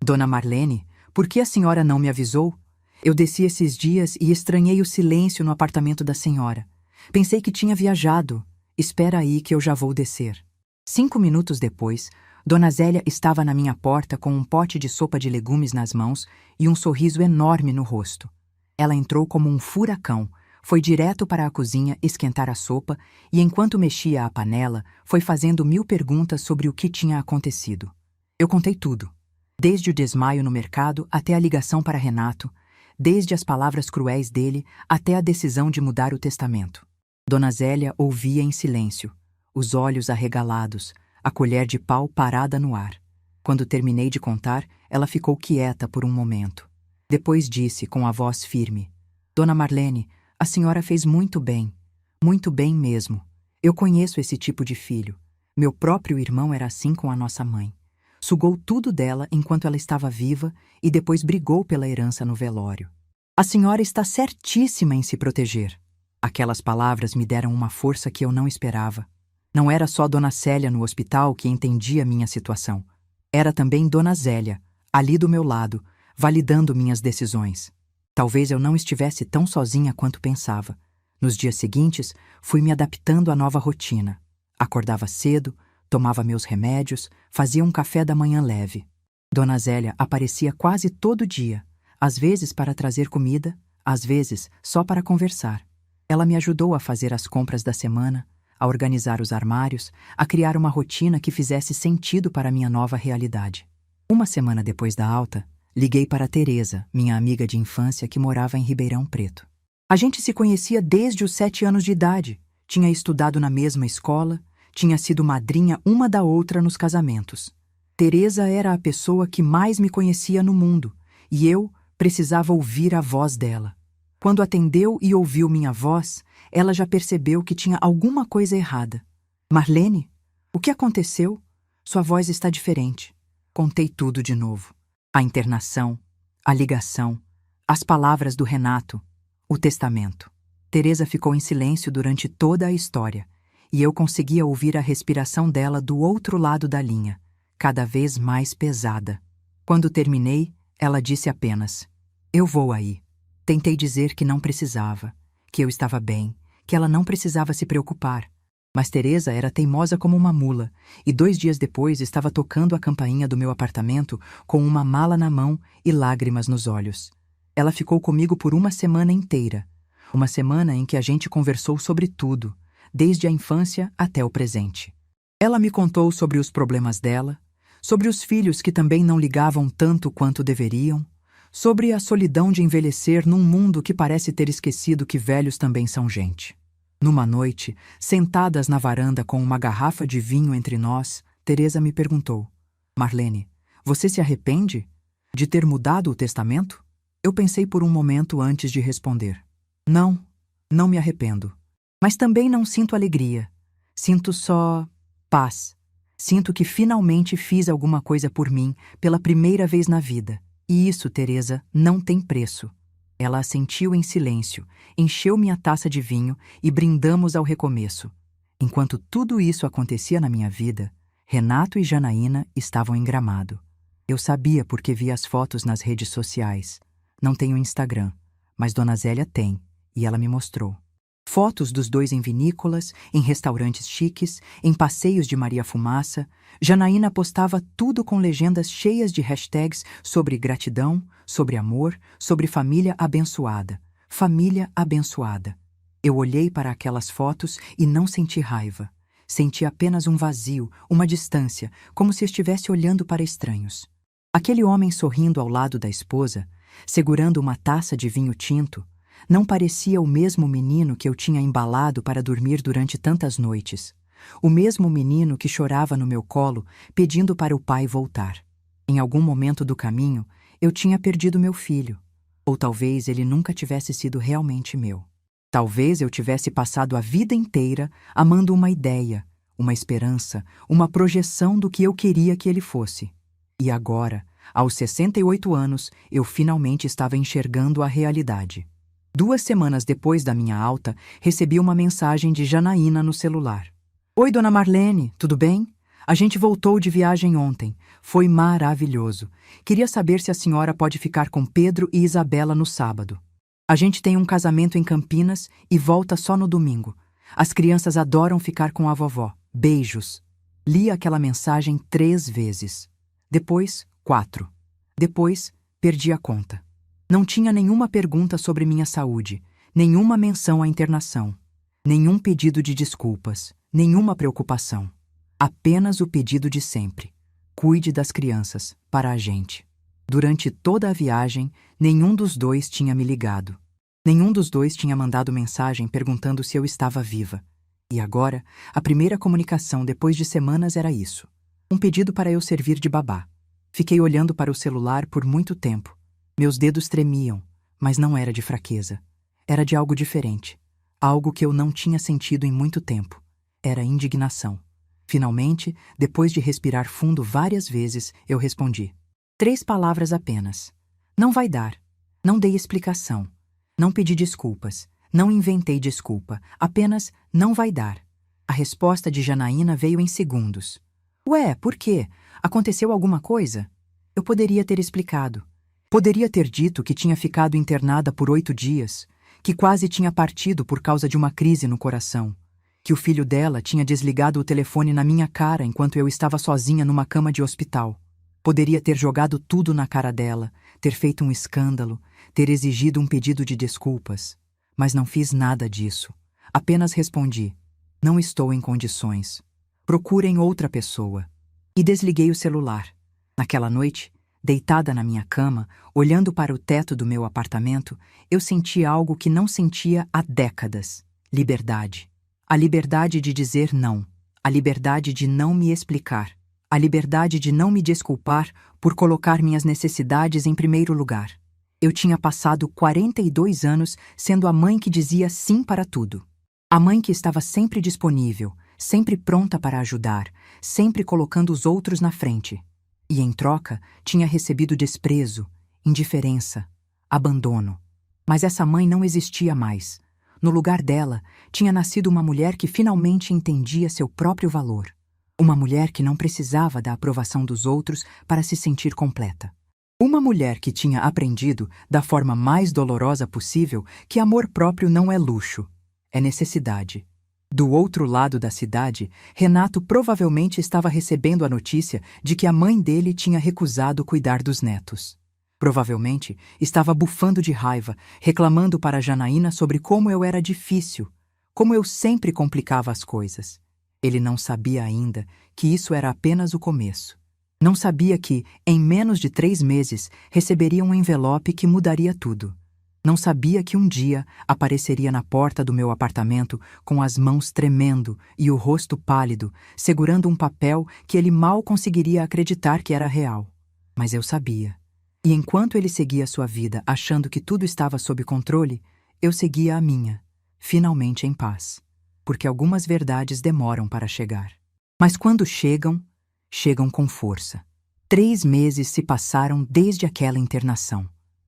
Dona Marlene, por que a senhora não me avisou? Eu desci esses dias e estranhei o silêncio no apartamento da senhora. Pensei que tinha viajado. Espera aí que eu já vou descer. 5 minutos depois, Dona Zélia estava na minha porta com um pote de sopa de legumes nas mãos e um sorriso enorme no rosto. Ela entrou como um furacão, foi direto para a cozinha esquentar a sopa e, enquanto mexia a panela, foi fazendo 1000 perguntas sobre o que tinha acontecido. Eu contei tudo. Desde o desmaio no mercado até a ligação para Renato, desde as palavras cruéis dele até a decisão de mudar o testamento. Dona Zélia ouvia em silêncio, os olhos arregalados, a colher de pau parada no ar. Quando terminei de contar, ela ficou quieta por um momento. Depois disse com a voz firme: Dona Marlene, a senhora fez muito bem mesmo. Eu conheço esse tipo de filho. Meu próprio irmão era assim com a nossa mãe. Sugou tudo dela enquanto ela estava viva e depois brigou pela herança no velório. A senhora está certíssima em se proteger. Aquelas palavras me deram uma força que eu não esperava. Não era só Dona Célia no hospital que entendia minha situação. Era também Dona Zélia, ali do meu lado, validando minhas decisões. Talvez eu não estivesse tão sozinha quanto pensava. Nos dias seguintes, fui me adaptando à nova rotina. Acordava cedo, tomava meus remédios, fazia um café da manhã leve. Dona Zélia aparecia quase todo dia, às vezes para trazer comida, às vezes só para conversar. Ela me ajudou a fazer as compras da semana, a organizar os armários, a criar uma rotina que fizesse sentido para minha nova realidade. Uma semana depois da alta, liguei para Teresa, minha amiga de infância que morava em Ribeirão Preto. A gente se conhecia desde os 7 anos de idade, tinha estudado na mesma escola, tinha sido madrinha uma da outra nos casamentos. Teresa era a pessoa que mais me conhecia no mundo, e eu precisava ouvir a voz dela. Quando atendeu e ouviu minha voz, ela já percebeu que tinha alguma coisa errada. Marlene, o que aconteceu? Sua voz está diferente. Contei tudo de novo. A internação, a ligação, As palavras do Renato, o testamento. Teresa ficou em silêncio durante toda a história, e eu conseguia ouvir a respiração dela do outro lado da linha, cada vez mais pesada. Quando terminei, ela disse apenas: "Eu vou aí." Tentei dizer que não precisava, que eu estava bem, que ela não precisava se preocupar. Mas Teresa era teimosa como uma mula, e 2 dias depois estava tocando a campainha do meu apartamento com uma mala na mão e lágrimas nos olhos. Ela ficou comigo por uma semana inteira. Uma semana em que a gente conversou sobre tudo, desde a infância até o presente. Ela me contou sobre os problemas dela, sobre os filhos que também não ligavam tanto quanto deveriam, sobre a solidão de envelhecer num mundo que parece ter esquecido que velhos também são gente. Numa noite, sentadas na varanda com uma garrafa de vinho entre nós, Teresa me perguntou: "Marlene, você se arrepende de ter mudado o testamento?" Eu pensei por um momento antes de responder. Não, não me arrependo. Mas também não sinto alegria. Sinto só paz. Sinto que finalmente fiz alguma coisa por mim pela primeira vez na vida. E isso, Teresa, não tem preço. Ela assentiu em silêncio, encheu minha taça de vinho e brindamos ao recomeço. Enquanto tudo isso acontecia na minha vida, Renato e Janaína estavam em Gramado. Eu sabia porque via as fotos nas redes sociais. Não tenho Instagram, mas Dona Zélia tem, e ela me mostrou. Fotos dos dois em vinícolas, em restaurantes chiques, em passeios de Maria Fumaça. Janaína postava tudo com legendas cheias de hashtags sobre gratidão, sobre amor, sobre família abençoada. Família abençoada. Eu olhei para aquelas fotos e não senti raiva. Senti apenas um vazio, uma distância, como se estivesse olhando para estranhos. Aquele homem sorrindo ao lado da esposa, segurando uma taça de vinho tinto, não parecia o mesmo menino que eu tinha embalado para dormir durante tantas noites. O mesmo menino que chorava no meu colo, pedindo para o pai voltar. Em algum momento do caminho, eu tinha perdido meu filho. Ou talvez ele nunca tivesse sido realmente meu. Talvez eu tivesse passado a vida inteira amando uma ideia, uma esperança, uma projeção do que eu queria que ele fosse. E agora, aos 68 anos, eu finalmente estava enxergando a realidade. 2 semanas depois da minha alta, recebi uma mensagem de Janaína no celular. "Oi, dona Marlene, tudo bem? A gente voltou de viagem ontem. Foi maravilhoso. Queria saber se a senhora pode ficar com Pedro e Isabela no sábado. A gente tem um casamento em Campinas e volta só no domingo. As crianças adoram ficar com a vovó. Beijos." Li aquela mensagem 3 vezes. Depois, 4. Depois, perdi a conta. Não tinha nenhuma pergunta sobre minha saúde, nenhuma menção à internação, nenhum pedido de desculpas, nenhuma preocupação. Apenas o pedido de sempre: cuide das crianças, para a gente. Durante toda a viagem, nenhum dos dois tinha me ligado. Nenhum dos dois tinha mandado mensagem perguntando se eu estava viva. E agora, a primeira comunicação depois de semanas era isso: um pedido para eu servir de babá. Fiquei olhando para o celular por muito tempo. Meus dedos tremiam, mas não era de fraqueza. Era de algo diferente. Algo que eu não tinha sentido em muito tempo. Era indignação. Finalmente, depois de respirar fundo várias vezes, eu respondi. 3 palavras apenas. Não vai dar. Não dei explicação. Não pedi desculpas. Não inventei desculpa. Apenas não vai dar. A resposta de Janaína veio em segundos. Ué, por quê? Aconteceu alguma coisa? Eu poderia ter explicado. Poderia ter dito que tinha ficado internada por 8 dias, que quase tinha partido por causa de uma crise no coração, que o filho dela tinha desligado o telefone na minha cara enquanto eu estava sozinha numa cama de hospital. Poderia ter jogado tudo na cara dela, ter feito um escândalo, ter exigido um pedido de desculpas. Mas não fiz nada disso. Apenas respondi: não estou em condições. Procurem outra pessoa. E desliguei o celular. Naquela noite, deitada na minha cama, olhando para o teto do meu apartamento, eu senti algo que não sentia há décadas: liberdade. A liberdade de dizer não. A liberdade de não me explicar. A liberdade de não me desculpar por colocar minhas necessidades em primeiro lugar. Eu tinha passado 42 anos sendo a mãe que dizia sim para tudo. A mãe que estava sempre disponível, sempre pronta para ajudar, sempre colocando os outros na frente. E, em troca, tinha recebido desprezo, indiferença, abandono. Mas essa mãe não existia mais. No lugar dela, tinha nascido uma mulher que finalmente entendia seu próprio valor. Uma mulher que não precisava da aprovação dos outros para se sentir completa. Uma mulher que tinha aprendido, da forma mais dolorosa possível, que amor próprio não é luxo, é necessidade. Do outro lado da cidade, Renato provavelmente estava recebendo a notícia de que a mãe dele tinha recusado cuidar dos netos. Provavelmente estava bufando de raiva, reclamando para Janaína sobre como eu era difícil, como eu sempre complicava as coisas. Ele não sabia ainda que isso era apenas o começo. Não sabia que, em menos de 3 meses, receberia um envelope que mudaria tudo. Não sabia que um dia apareceria na porta do meu apartamento com as mãos tremendo e o rosto pálido, segurando um papel que ele mal conseguiria acreditar que era real. Mas eu sabia. E enquanto ele seguia sua vida achando que tudo estava sob controle, eu seguia a minha, finalmente em paz. Porque algumas verdades demoram para chegar. Mas quando chegam, chegam com força. 3 meses se passaram desde aquela internação.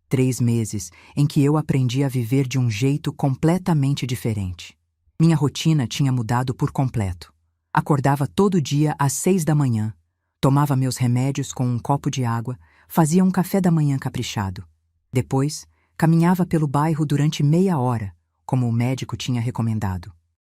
3 meses em que eu aprendi a viver de um jeito completamente diferente. Minha rotina tinha mudado por completo. Acordava todo dia às 6 da manhã, tomava meus remédios com um copo de água, fazia um café da manhã caprichado. Depois, caminhava pelo bairro durante meia hora, como o médico tinha recomendado.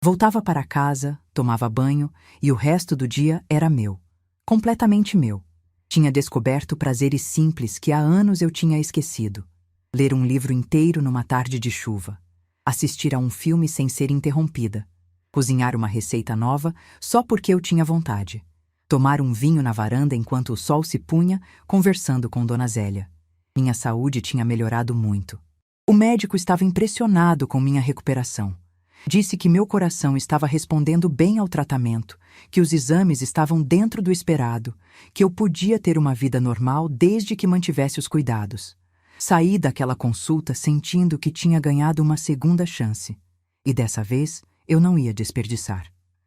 Voltava para casa, tomava banho e o resto do dia era meu. Completamente meu. Tinha descoberto prazeres simples que há anos eu tinha esquecido. Ler um livro inteiro numa tarde de chuva. Assistir a um filme sem ser interrompida. Cozinhar uma receita nova só porque eu tinha vontade. Tomar um vinho na varanda enquanto o sol se punha, conversando com Dona Zélia. Minha saúde tinha melhorado muito. O médico estava impressionado com minha recuperação. Disse que meu coração estava respondendo bem ao tratamento, que os exames estavam dentro do esperado, que eu podia ter uma vida normal desde que mantivesse os cuidados. Saí daquela consulta sentindo que tinha ganhado uma segunda chance. E dessa vez, eu não ia desperdiçar.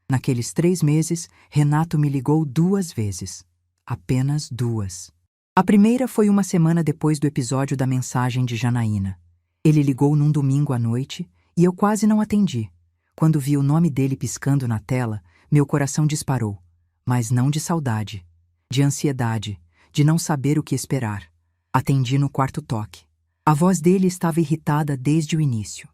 Naqueles 3 meses, Renato me ligou 2 vezes. Apenas 2. A primeira foi uma semana depois do episódio da mensagem de Janaína. Ele ligou num domingo à noite e eu quase não atendi. Quando vi o nome dele piscando na tela, meu coração disparou. Mas não de saudade, de ansiedade, de não saber o que esperar. Atendi no quarto toque. A voz dele estava irritada desde o início.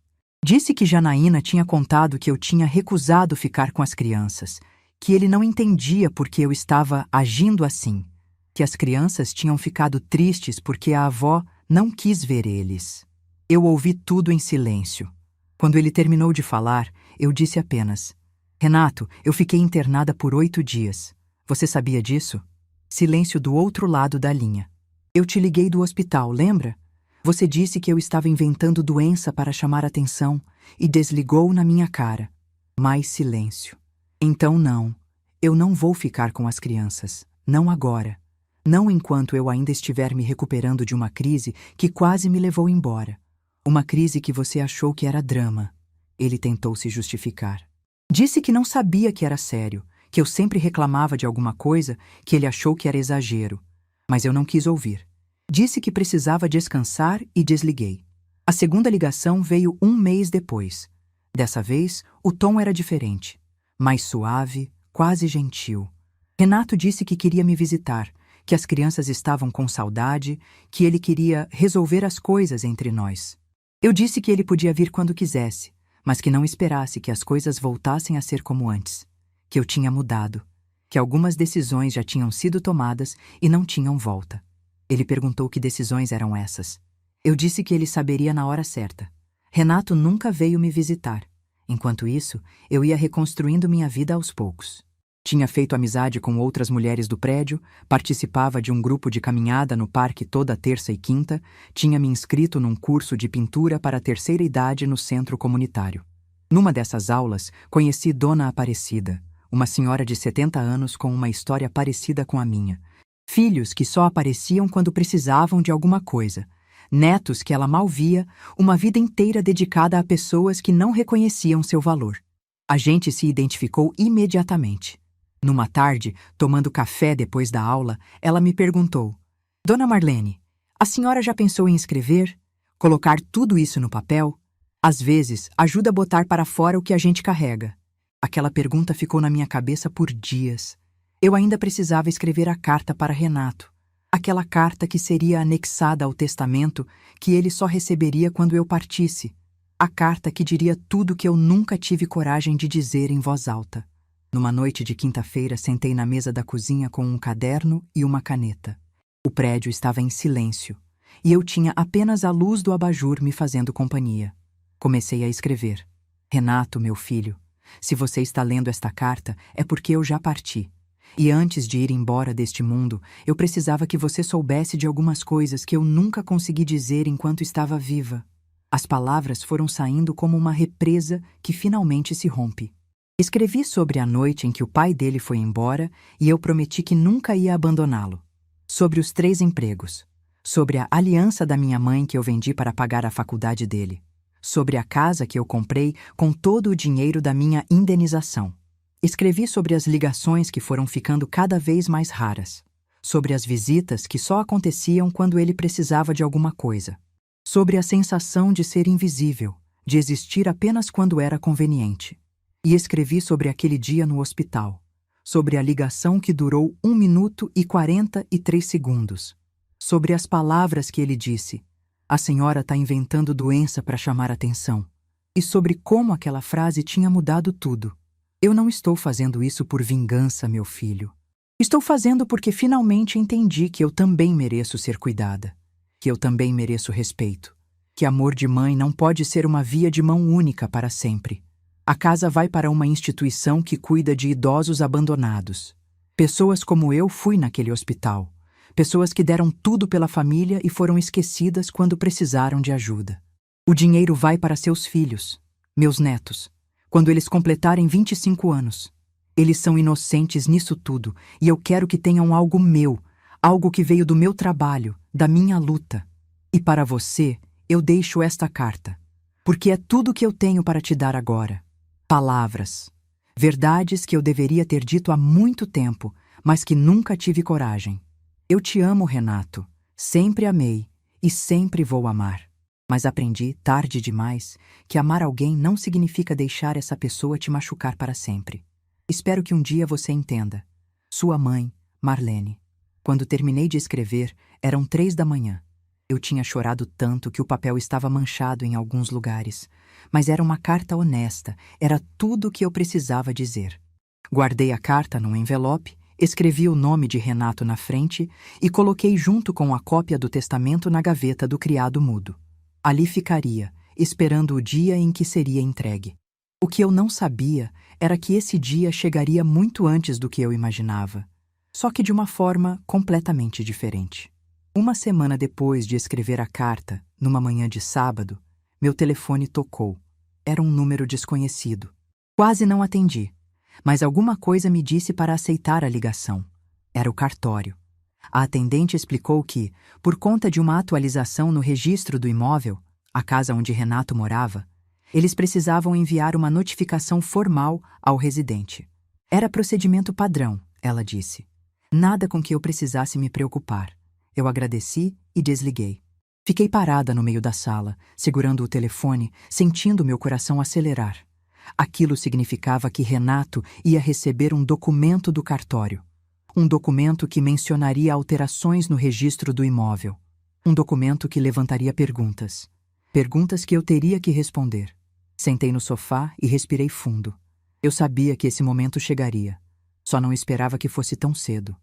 Disse que Janaína tinha contado que eu tinha recusado ficar com as crianças, que ele não entendia por que eu estava agindo assim, que as crianças tinham ficado tristes porque a avó não quis ver eles. Eu ouvi tudo em silêncio. Quando ele terminou de falar, eu disse apenas: Renato, eu fiquei internada por 8 dias. Você sabia disso? Silêncio do outro lado da linha. Eu te liguei do hospital, lembra? Você disse que eu estava inventando doença para chamar atenção e desligou na minha cara. Mais silêncio. Então não, eu não vou ficar com as crianças. Não agora. Não enquanto eu ainda estiver me recuperando de uma crise que quase me levou embora. Uma crise que você achou que era drama. Ele tentou se justificar. Disse que não sabia que era sério, que eu sempre reclamava de alguma coisa que ele achou que era exagero. Mas eu não quis ouvir. Disse que precisava descansar e desliguei. A segunda ligação veio 1 mês depois. Dessa vez, o tom era diferente. Mais suave, quase gentil. Renato disse que queria me visitar, que as crianças estavam com saudade, que ele queria resolver as coisas entre nós. Eu disse que ele podia vir quando quisesse, mas que não esperasse que as coisas voltassem a ser como antes, que eu tinha mudado, que algumas decisões já tinham sido tomadas e não tinham volta. Ele perguntou que decisões eram essas. Eu disse que ele saberia na hora certa. Renato nunca veio me visitar. Enquanto isso, eu ia reconstruindo minha vida aos poucos. Tinha feito amizade com outras mulheres do prédio, participava de um grupo de caminhada no parque toda terça e quinta, tinha me inscrito num curso de pintura para a terceira idade no centro comunitário. Numa dessas aulas, conheci Dona Aparecida, uma senhora de 70 anos com uma história parecida com a minha. Filhos que só apareciam quando precisavam de alguma coisa. Netos que ela mal via, uma vida inteira dedicada a pessoas que não reconheciam seu valor. A gente se identificou imediatamente. Numa tarde, tomando café depois da aula, ela me perguntou: Dona Marlene, a senhora já pensou em escrever? Colocar tudo isso no papel, às vezes, ajuda a botar para fora o que a gente carrega. Aquela pergunta ficou na minha cabeça por dias. Eu ainda precisava escrever a carta para Renato. Aquela carta que seria anexada ao testamento que ele só receberia quando eu partisse. A carta que diria tudo que eu nunca tive coragem de dizer em voz alta. Numa noite de quinta-feira, sentei na mesa da cozinha com um caderno e uma caneta. O prédio estava em silêncio, e eu tinha apenas a luz do abajur me fazendo companhia. Comecei a escrever. Renato, meu filho, se você está lendo esta carta, é porque eu já parti. E antes de ir embora deste mundo, eu precisava que você soubesse de algumas coisas que eu nunca consegui dizer enquanto estava viva. As palavras foram saindo como uma represa que finalmente se rompe. Escrevi sobre a noite em que o pai dele foi embora e eu prometi que nunca ia abandoná-lo. Sobre os 3 empregos. Sobre a aliança da minha mãe que eu vendi para pagar a faculdade dele. Sobre a casa que eu comprei com todo o dinheiro da minha indenização. Escrevi sobre as ligações que foram ficando cada vez mais raras. Sobre as visitas que só aconteciam quando ele precisava de alguma coisa. Sobre a sensação de ser invisível, de existir apenas quando era conveniente. E escrevi sobre aquele dia no hospital. Sobre a ligação que durou 1 minuto e 43 segundos. Sobre as palavras que ele disse. A senhora está inventando doença para chamar atenção. E sobre como aquela frase tinha mudado tudo. Eu não estou fazendo isso por vingança, meu filho. Estou fazendo porque finalmente entendi que eu também mereço ser cuidada. Que eu também mereço respeito. Que amor de mãe não pode ser uma via de mão única para sempre. A casa vai para uma instituição que cuida de idosos abandonados. Pessoas como eu fui naquele hospital. Pessoas que deram tudo pela família e foram esquecidas quando precisaram de ajuda. O dinheiro vai para seus filhos, meus netos, quando eles completarem 25 anos. Eles são inocentes nisso tudo e eu quero que tenham algo meu, algo que veio do meu trabalho, da minha luta. E para você, eu deixo esta carta, porque é tudo que eu tenho para te dar agora. Palavras. Verdades que eu deveria ter dito há muito tempo, mas que nunca tive coragem. Eu te amo, Renato. Sempre amei e sempre vou amar. Mas aprendi, tarde demais, que amar alguém não significa deixar essa pessoa te machucar para sempre. Espero que um dia você entenda. Sua mãe, Marlene. Quando terminei de escrever, eram 3 da manhã. Eu tinha chorado tanto que o papel estava manchado em alguns lugares. Mas era uma carta honesta, era tudo o que eu precisava dizer. Guardei a carta num envelope, escrevi o nome de Renato na frente e coloquei junto com a cópia do testamento na gaveta do criado mudo. Ali ficaria, esperando o dia em que seria entregue. O que eu não sabia era que esse dia chegaria muito antes do que eu imaginava, só que de uma forma completamente diferente. Uma semana depois de escrever a carta, numa manhã de sábado, meu telefone tocou. Era um número desconhecido. Quase não atendi, mas alguma coisa me disse para aceitar a ligação. Era o cartório. A atendente explicou que, por conta de uma atualização no registro do imóvel, a casa onde Renato morava, eles precisavam enviar uma notificação formal ao residente. Era procedimento padrão, ela disse. Nada com que eu precisasse me preocupar. Eu agradeci e desliguei. Fiquei parada no meio da sala, segurando o telefone, sentindo meu coração acelerar. Aquilo significava que Renato ia receber um documento do cartório. Um documento que mencionaria alterações no registro do imóvel. Um documento que levantaria perguntas. Perguntas que eu teria que responder. Sentei no sofá e respirei fundo. Eu sabia que esse momento chegaria. Só não esperava que fosse tão cedo.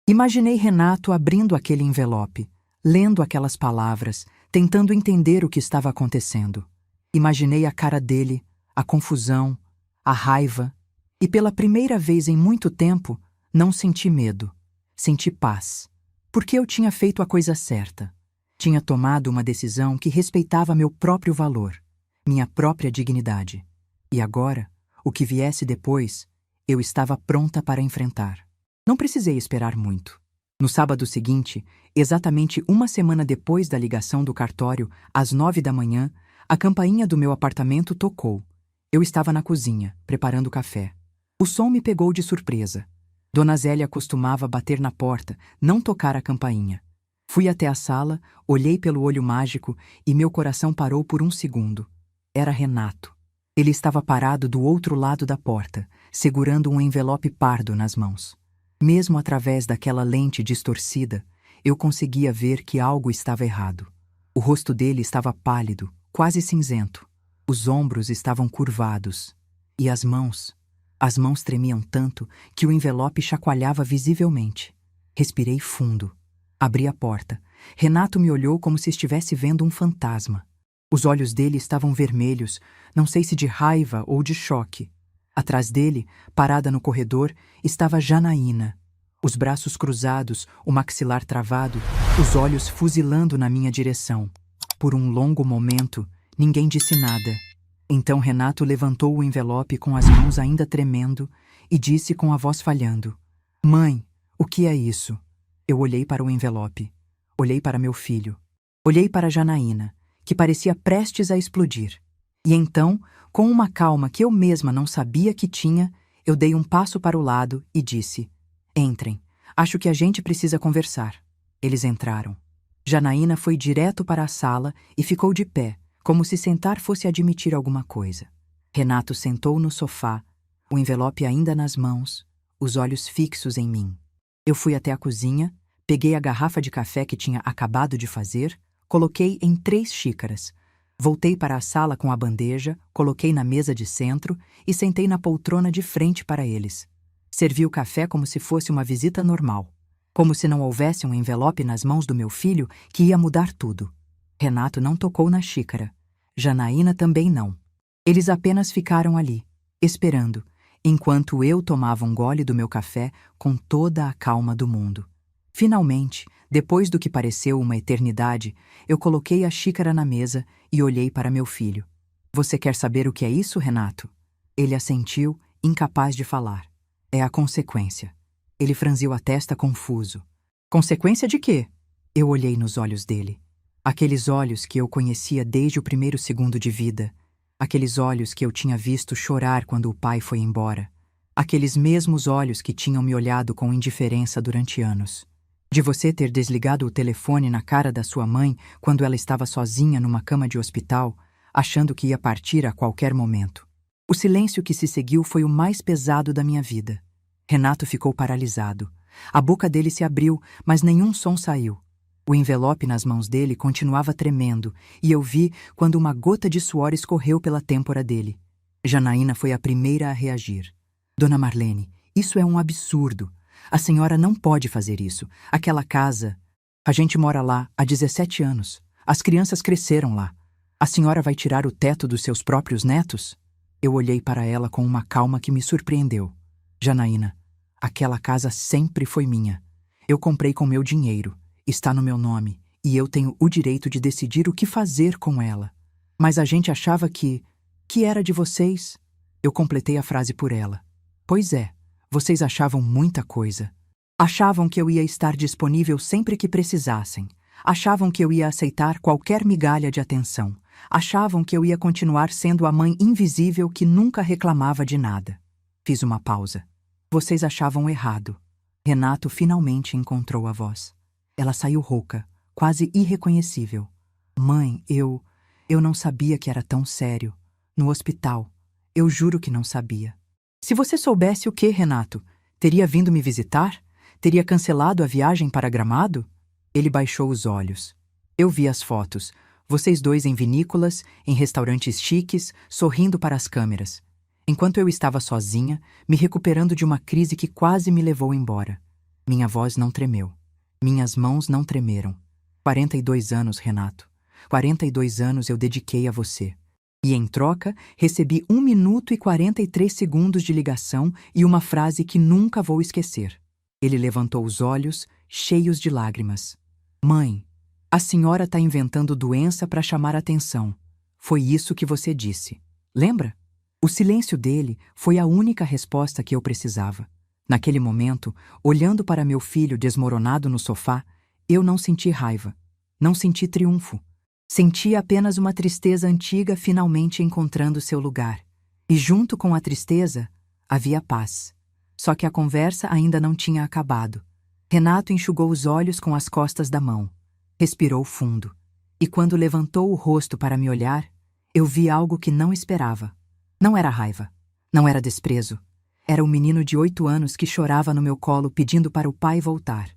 Imaginei Renato abrindo aquele envelope, lendo aquelas palavras, tentando entender o que estava acontecendo. Imaginei a cara dele, a confusão, a raiva, e pela primeira vez em muito tempo, não senti medo. Senti paz. Porque eu tinha feito a coisa certa. Tinha tomado uma decisão que respeitava meu próprio valor, minha própria dignidade. E agora, o que viesse depois, eu estava pronta para enfrentar. Não precisei esperar muito. No sábado seguinte, exatamente uma semana depois da ligação do cartório, às 9 da manhã, a campainha do meu apartamento tocou. Eu estava na cozinha, preparando café. O som me pegou de surpresa. Dona Zélia costumava bater na porta, não tocar a campainha. Fui até a sala, olhei pelo olho mágico e meu coração parou por um segundo. Era Renato. Ele estava parado do outro lado da porta, segurando um envelope pardo nas mãos. Mesmo através daquela lente distorcida, eu conseguia ver que algo estava errado. O rosto dele estava pálido, quase cinzento. Os ombros estavam curvados. E as mãos? As mãos tremiam tanto que o envelope chacoalhava visivelmente. Respirei fundo. Abri a porta. Renato me olhou como se estivesse vendo um fantasma. Os olhos dele estavam vermelhos, não sei se de raiva ou de choque. Atrás dele, parada no corredor, estava Janaína. Os braços cruzados, o maxilar travado, os olhos fuzilando na minha direção. Por um longo momento, ninguém disse nada. Então Renato levantou o envelope com as mãos ainda tremendo e disse com a voz falhando: "Mãe, o que é isso?" Eu olhei para o envelope. Olhei para meu filho. Olhei para Janaína, que parecia prestes a explodir. E então, com uma calma que eu mesma não sabia que tinha, eu dei um passo para o lado e disse: "Entrem. Acho que a gente precisa conversar." Eles entraram. Janaína foi direto para a sala e ficou de pé, como se sentar fosse admitir alguma coisa. Renato sentou no sofá, o envelope ainda nas mãos, os olhos fixos em mim. Eu fui até a cozinha, peguei a garrafa de café que tinha acabado de fazer, coloquei em 3 xícaras. Voltei para a sala com a bandeja, coloquei na mesa de centro e sentei na poltrona de frente para eles. Servi o café como se fosse uma visita normal. Como se não houvesse um envelope nas mãos do meu filho que ia mudar tudo. Renato não tocou na xícara. Janaína também não. Eles apenas ficaram ali, esperando, enquanto eu tomava um gole do meu café com toda a calma do mundo. Finalmente, depois do que pareceu uma eternidade, eu coloquei a xícara na mesa e olhei para meu filho. "Você quer saber o que é isso, Renato?" Ele assentiu, incapaz de falar. "É a consequência." Ele franziu a testa confuso. "Consequência de quê?" Eu olhei nos olhos dele. Aqueles olhos que eu conhecia desde o primeiro segundo de vida. Aqueles olhos que eu tinha visto chorar quando o pai foi embora. Aqueles mesmos olhos que tinham me olhado com indiferença durante anos. De você ter desligado o telefone na cara da sua mãe quando ela estava sozinha numa cama de hospital, achando que ia partir a qualquer momento. O silêncio que se seguiu foi o mais pesado da minha vida. Renato ficou paralisado. A boca dele se abriu, mas nenhum som saiu. O envelope nas mãos dele continuava tremendo, e eu vi quando uma gota de suor escorreu pela têmpora dele. Janaína foi a primeira a reagir. "Dona Marlene, isso é um absurdo. A senhora não pode fazer isso. Aquela casa... A gente mora lá há 17 anos. As crianças cresceram lá. A senhora vai tirar o teto dos seus próprios netos?" Eu olhei para ela com uma calma que me surpreendeu. "Janaína, aquela casa sempre foi minha. Eu comprei com meu dinheiro. Está no meu nome, e eu tenho o direito de decidir o que fazer com ela. Mas a gente achava que era de vocês." Eu completei a frase por ela. "Pois é, vocês achavam muita coisa. Achavam que eu ia estar disponível sempre que precisassem. Achavam que eu ia aceitar qualquer migalha de atenção. Achavam que eu ia continuar sendo a mãe invisível que nunca reclamava de nada." Fiz uma pausa. "Vocês achavam errado." Renato finalmente encontrou a voz. Ela saiu rouca, quase irreconhecível. "Mãe, eu não sabia que era tão sério. No hospital. Eu juro que não sabia." "Se você soubesse o que, Renato? Teria vindo me visitar? Teria cancelado a viagem para Gramado?" Ele baixou os olhos. "Eu vi as fotos. Vocês dois em vinícolas, em restaurantes chiques, sorrindo para as câmeras. Enquanto eu estava sozinha, me recuperando de uma crise que quase me levou embora. Minha voz não tremeu. Minhas mãos não tremeram. 42 anos, Renato. 42 anos eu dediquei a você. E em troca, recebi 1 minuto e 43 segundos de ligação e uma frase que nunca vou esquecer." Ele levantou os olhos, cheios de lágrimas. "Mãe, a senhora está inventando doença para chamar atenção. Foi isso que você disse. Lembra?" O silêncio dele foi a única resposta que eu precisava. Naquele momento, olhando para meu filho desmoronado no sofá, eu não senti raiva, não senti triunfo. Senti apenas uma tristeza antiga finalmente encontrando seu lugar. E junto com a tristeza, havia paz. Só que a conversa ainda não tinha acabado. Renato enxugou os olhos com as costas da mão. Respirou fundo. E quando levantou o rosto para me olhar, eu vi algo que não esperava. Não era raiva. Não era desprezo. Era um menino de 8 anos que chorava no meu colo pedindo para o pai voltar.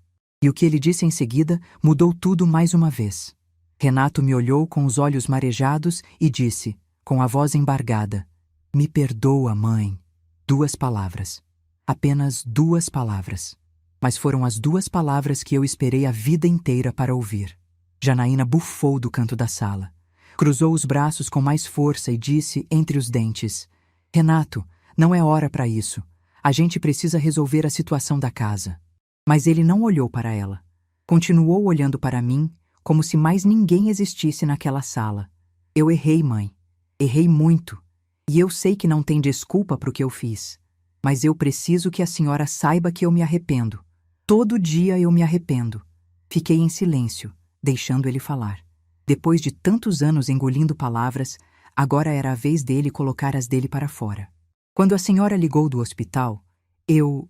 E o que ele disse em seguida mudou tudo mais uma vez. Renato me olhou com os olhos marejados e disse, com a voz embargada: "Me perdoa, mãe." 2 palavras. Apenas 2 palavras. Mas foram as 2 palavras que eu esperei a vida inteira para ouvir. Janaína bufou do canto da sala. Cruzou os braços com mais força e disse entre os dentes: "Renato, não é hora para isso. A gente precisa resolver a situação da casa." Mas ele não olhou para ela. Continuou olhando para mim, como se mais ninguém existisse naquela sala. "Eu errei, mãe. Errei muito. E eu sei que não tem desculpa para o que eu fiz. Mas eu preciso que a senhora saiba que eu me arrependo. Todo dia eu me arrependo." Fiquei em silêncio, deixando ele falar. Depois de tantos anos engolindo palavras, agora era a vez dele colocar as dele para fora. Quando a senhora ligou do hospital, eu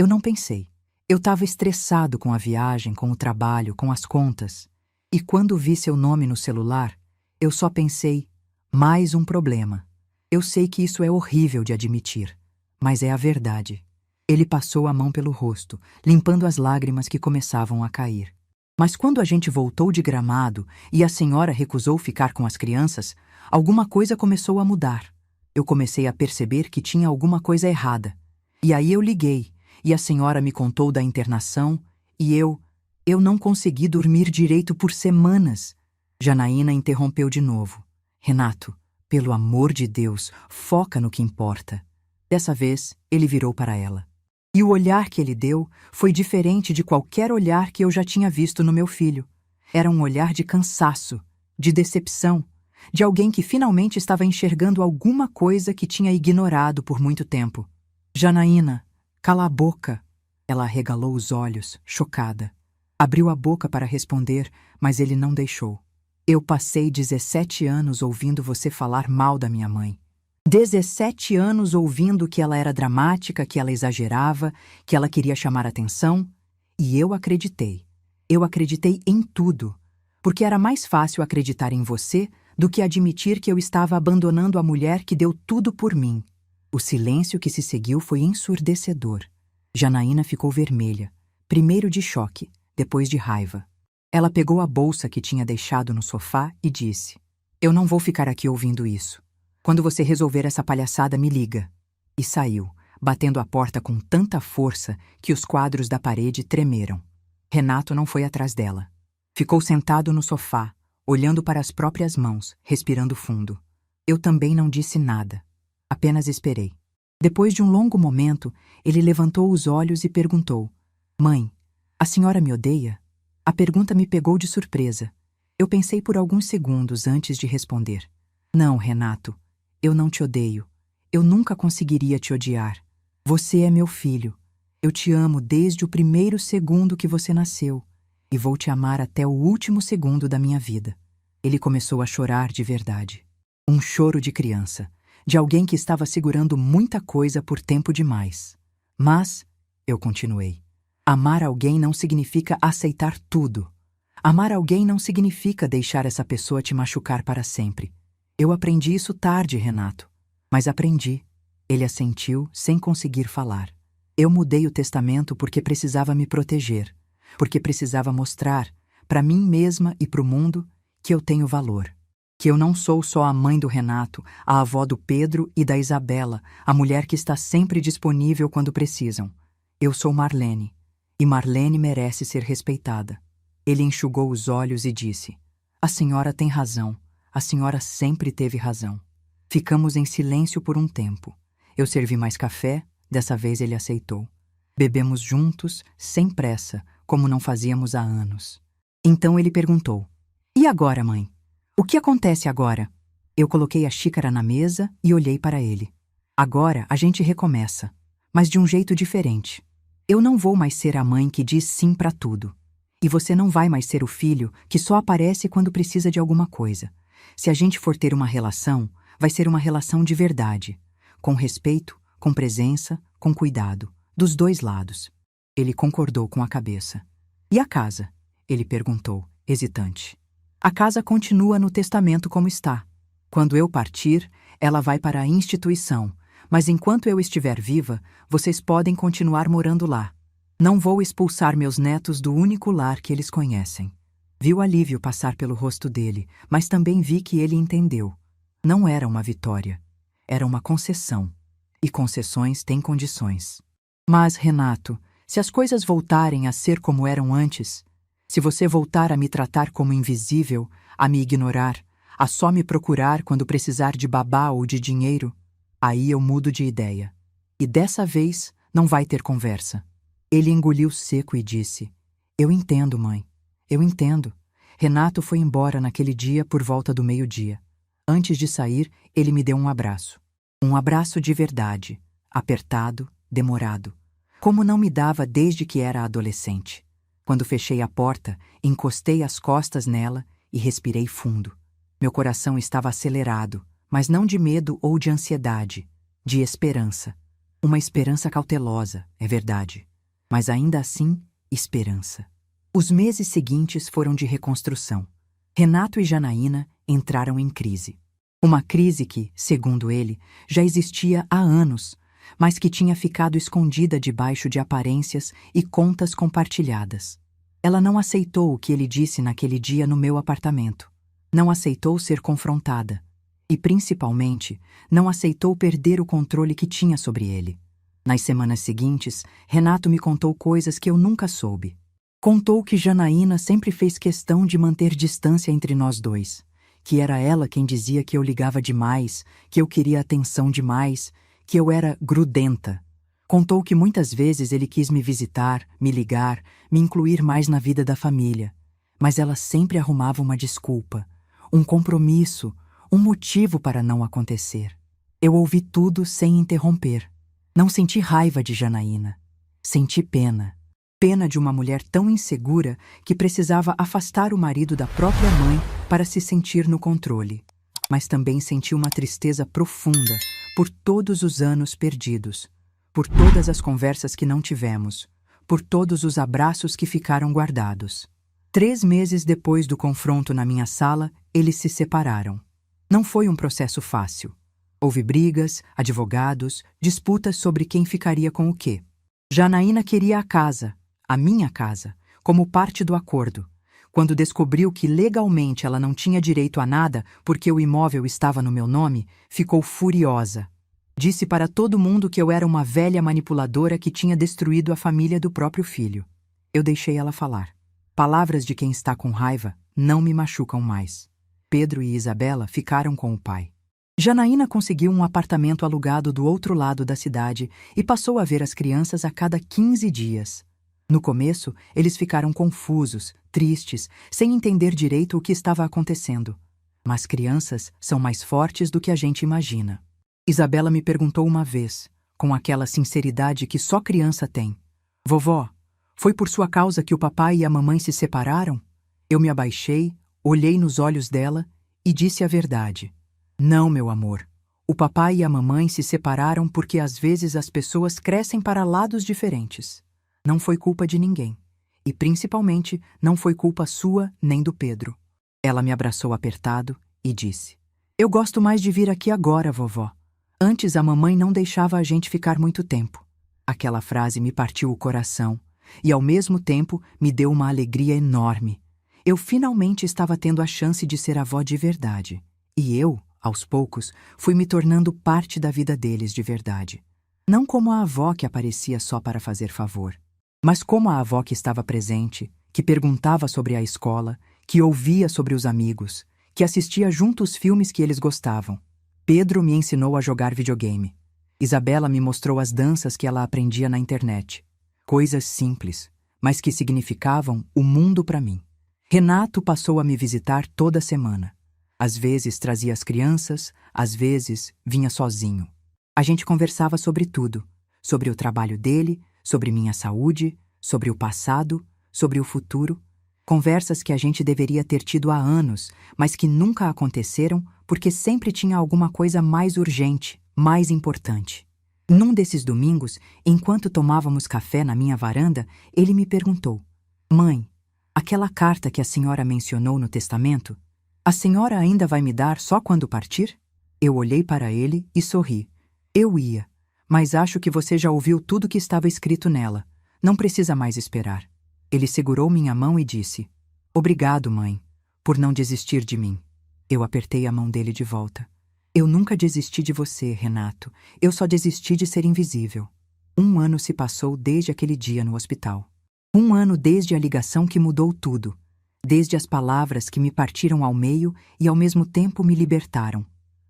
não pensei. Eu estava estressado com a viagem, com o trabalho, com as contas. E quando vi seu nome no celular, eu só pensei: mais um problema. Eu sei que isso é horrível de admitir, mas é a verdade. Ele passou a mão pelo rosto, limpando as lágrimas que começavam a cair. Mas quando a gente voltou de Gramado e a senhora recusou ficar com as crianças, alguma coisa começou a mudar. Eu comecei a perceber que tinha alguma coisa errada. E aí eu liguei, e a senhora me contou da internação, e eu não consegui dormir direito por semanas. Janaína interrompeu de novo. "Renato, pelo amor de Deus, foca no que importa." Dessa vez, ele virou para ela. E o olhar que ele deu foi diferente de qualquer olhar que eu já tinha visto no meu filho. Era um olhar de cansaço, de decepção, de alguém que finalmente estava enxergando alguma coisa que tinha ignorado por muito tempo. "Janaína, cala a boca." Ela arregalou os olhos, chocada. Abriu a boca para responder, mas ele não deixou. "Eu passei 17 anos ouvindo você falar mal da minha mãe. 17 anos ouvindo que ela era dramática, que ela exagerava, que ela queria chamar atenção. E eu acreditei. Eu acreditei em tudo. Porque era mais fácil acreditar em você do que admitir que eu estava abandonando a mulher que deu tudo por mim." O silêncio que se seguiu foi ensurdecedor. Janaína ficou vermelha, primeiro de choque, depois de raiva. Ela pegou a bolsa que tinha deixado no sofá e disse: "Eu não vou ficar aqui ouvindo isso. Quando você resolver essa palhaçada, me liga." E saiu, batendo a porta com tanta força que os quadros da parede tremeram. Renato não foi atrás dela. Ficou sentado no sofá, olhando para as próprias mãos, respirando fundo. Eu também não disse nada. Apenas esperei. Depois de um longo momento, ele levantou os olhos e perguntou: "Mãe, a senhora me odeia?" A pergunta me pegou de surpresa. Eu pensei por alguns segundos antes de responder. "Não, Renato. Eu não te odeio. Eu nunca conseguiria te odiar. Você é meu filho. Eu te amo desde o primeiro segundo que você nasceu. E vou te amar até o último segundo da minha vida." Ele começou a chorar de verdade. Um choro de criança, de alguém que estava segurando muita coisa por tempo demais. "Mas," eu continuei, "amar alguém não significa aceitar tudo. Amar alguém não significa deixar essa pessoa te machucar para sempre. Eu aprendi isso tarde, Renato. Mas aprendi." Ele assentiu sem conseguir falar. "Eu mudei o testamento porque precisava me proteger, porque precisava mostrar, para mim mesma e para o mundo, que eu tenho valor. Que eu não sou só a mãe do Renato, a avó do Pedro e da Isabela, a mulher que está sempre disponível quando precisam. Eu sou Marlene, e Marlene merece ser respeitada." Ele enxugou os olhos e disse: "A senhora tem razão. A senhora sempre teve razão." Ficamos em silêncio por um tempo. Eu servi mais café, dessa vez ele aceitou. Bebemos juntos, sem pressa, como não fazíamos há anos. Então ele perguntou: "E agora, mãe? O que acontece agora?" Eu coloquei a xícara na mesa e olhei para ele. "Agora a gente recomeça, mas de um jeito diferente. Eu não vou mais ser a mãe que diz sim para tudo. E você não vai mais ser o filho que só aparece quando precisa de alguma coisa. Se a gente for ter uma relação, vai ser uma relação de verdade, com respeito, com presença, com cuidado, dos 2 lados." Ele concordou com a cabeça. "E a casa?" ele perguntou, hesitante. A casa continua no testamento como está. Quando eu partir, ela vai para a instituição, mas enquanto eu estiver viva, vocês podem continuar morando lá. Não vou expulsar meus netos do único lar que eles conhecem. Vi o alívio passar pelo rosto dele, mas também vi que ele entendeu. Não era uma vitória. Era uma concessão. E concessões têm condições. Mas, Renato, se as coisas voltarem a ser como eram antes, se você voltar a me tratar como invisível, a me ignorar, a só me procurar quando precisar de babá ou de dinheiro, aí eu mudo de ideia. E dessa vez não vai ter conversa. Ele engoliu seco e disse: Eu entendo, mãe. Eu entendo. Renato foi embora naquele dia por volta do meio-dia. Antes de sair, ele me deu um abraço. Um abraço de verdade, apertado, demorado. Como não me dava desde que era adolescente. Quando fechei a porta, encostei as costas nela e respirei fundo. Meu coração estava acelerado, mas não de medo ou de ansiedade, de esperança. Uma esperança cautelosa, é verdade. Mas ainda assim, esperança. Os meses seguintes foram de reconstrução. Renato e Janaína entraram em crise. Uma crise que, segundo ele, já existia há anos, mas que tinha ficado escondida debaixo de aparências e contas compartilhadas. Ela não aceitou o que ele disse naquele dia no meu apartamento. Não aceitou ser confrontada. E, principalmente, não aceitou perder o controle que tinha sobre ele. Nas semanas seguintes, Renato me contou coisas que eu nunca soube. Contou que Janaína sempre fez questão de manter distância entre nós dois, que era ela quem dizia que eu ligava demais, que eu queria atenção demais, que eu era grudenta. Contou que muitas vezes ele quis me visitar, me ligar, me incluir mais na vida da família, mas ela sempre arrumava uma desculpa, um compromisso, um motivo para não acontecer. Eu ouvi tudo sem interromper. Não senti raiva de Janaína. Senti pena. Pena de uma mulher tão insegura que precisava afastar o marido da própria mãe para se sentir no controle. Mas também senti uma tristeza profunda por todos os anos perdidos, por todas as conversas que não tivemos, por todos os abraços que ficaram guardados. 3 meses depois do confronto na minha sala, eles se separaram. Não foi um processo fácil. Houve brigas, advogados, disputas sobre quem ficaria com o quê. Janaína queria a casa, a minha casa, como parte do acordo. Quando descobriu que legalmente ela não tinha direito a nada porque o imóvel estava no meu nome, ficou furiosa. Disse para todo mundo que eu era uma velha manipuladora que tinha destruído a família do próprio filho. Eu deixei ela falar. Palavras de quem está com raiva não me machucam mais. Pedro e Isabela ficaram com o pai. Janaína conseguiu um apartamento alugado do outro lado da cidade e passou a ver as crianças a cada 15 dias. No começo, eles ficaram confusos, tristes, sem entender direito o que estava acontecendo. Mas crianças são mais fortes do que a gente imagina. Isabela me perguntou uma vez, com aquela sinceridade que só criança tem: Vovó, foi por sua causa que o papai e a mamãe se separaram? Eu me abaixei, olhei nos olhos dela e disse a verdade. Não, meu amor. O papai e a mamãe se separaram porque às vezes as pessoas crescem para lados diferentes. Não foi culpa de ninguém. E, principalmente, não foi culpa sua nem do Pedro. Ela me abraçou apertado e disse: Eu gosto mais de vir aqui agora, vovó. Antes a mamãe não deixava a gente ficar muito tempo. Aquela frase me partiu o coração e, ao mesmo tempo, me deu uma alegria enorme. Eu finalmente estava tendo a chance de ser avó de verdade. E eu, aos poucos, fui me tornando parte da vida deles de verdade. Não como a avó que aparecia só para fazer favor, mas como a avó que estava presente, que perguntava sobre a escola, que ouvia sobre os amigos, que assistia junto os filmes que eles gostavam. Pedro me ensinou a jogar videogame. Isabela me mostrou as danças que ela aprendia na internet. Coisas simples, mas que significavam o mundo para mim. Renato passou a me visitar toda semana. Às vezes trazia as crianças, às vezes vinha sozinho. A gente conversava sobre tudo, sobre o trabalho dele, sobre minha saúde, sobre o passado, sobre o futuro. Conversas que a gente deveria ter tido há anos, mas que nunca aconteceram porque sempre tinha alguma coisa mais urgente, mais importante. Num desses domingos, enquanto tomávamos café na minha varanda, ele me perguntou: Mãe, Aquela carta que a senhora mencionou no testamento? A senhora ainda vai me dar só quando partir? Eu olhei para ele e sorri. Eu ia, mas acho que você já ouviu tudo que estava escrito nela. Não precisa mais esperar. Ele segurou minha mão e disse: Obrigado, mãe, por não desistir de mim. Eu apertei a mão dele de volta. Eu nunca desisti de você, Renato. Eu só desisti de ser invisível. 1 ano se passou desde aquele dia no hospital. 1 ano desde a ligação que mudou tudo. Desde as palavras que me partiram ao meio e ao mesmo tempo me libertaram.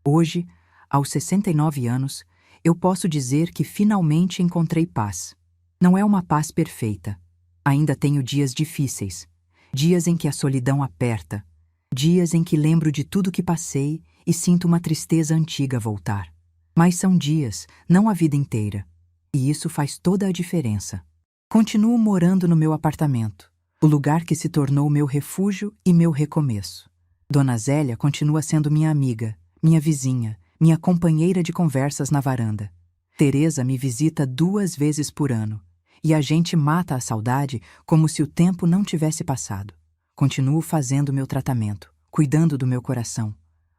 Hoje, aos 69 anos, eu posso dizer que finalmente encontrei paz. Não é uma paz perfeita. Ainda tenho dias difíceis. Dias em que a solidão aperta. Dias em que lembro de tudo que passei e sinto uma tristeza antiga voltar. Mas são dias, não a vida inteira. E isso faz toda a diferença. Continuo morando no meu apartamento, o lugar que se tornou meu refúgio e meu recomeço. Dona Zélia continua sendo minha amiga, minha vizinha, minha companheira de conversas na varanda. Teresa me visita 2 vezes por ano, e a gente mata a saudade como se o tempo não tivesse passado. Continuo fazendo meu tratamento, cuidando do meu coração,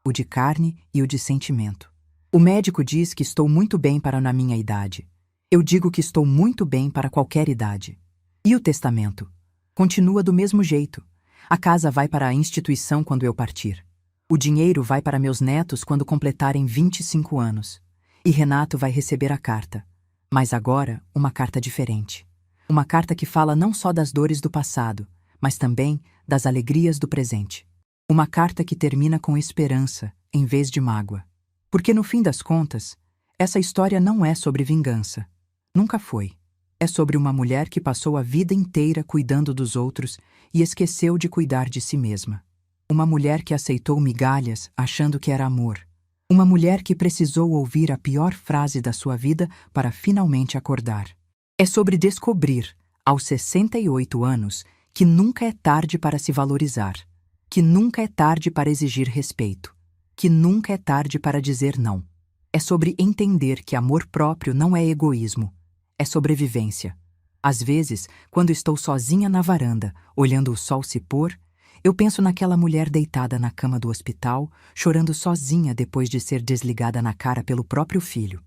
o de carne e o de sentimento. O médico diz que estou muito bem para na minha idade. Eu digo que estou muito bem para qualquer idade. E o testamento? Continua do mesmo jeito. A casa vai para a instituição quando eu partir. O dinheiro vai para meus netos quando completarem 25 anos. E Renato vai receber a carta. Mas agora, uma carta diferente. Uma carta que fala não só das dores do passado, mas também das alegrias do presente. Uma carta que termina com esperança, em vez de mágoa. Porque no fim das contas, essa história não é sobre vingança. Nunca foi. É sobre uma mulher que passou a vida inteira cuidando dos outros e esqueceu de cuidar de si mesma. Uma mulher que aceitou migalhas achando que era amor. Uma mulher que precisou ouvir a pior frase da sua vida para finalmente acordar. É sobre descobrir, aos 68 anos, que nunca é tarde para se valorizar. Que nunca é tarde para exigir respeito. Que nunca é tarde para dizer não. É sobre entender que amor próprio não é egoísmo. É sobrevivência. Às vezes, quando estou sozinha na varanda, olhando o sol se pôr, eu penso naquela mulher deitada na cama do hospital, chorando sozinha depois de ser desligada na cara pelo próprio filho.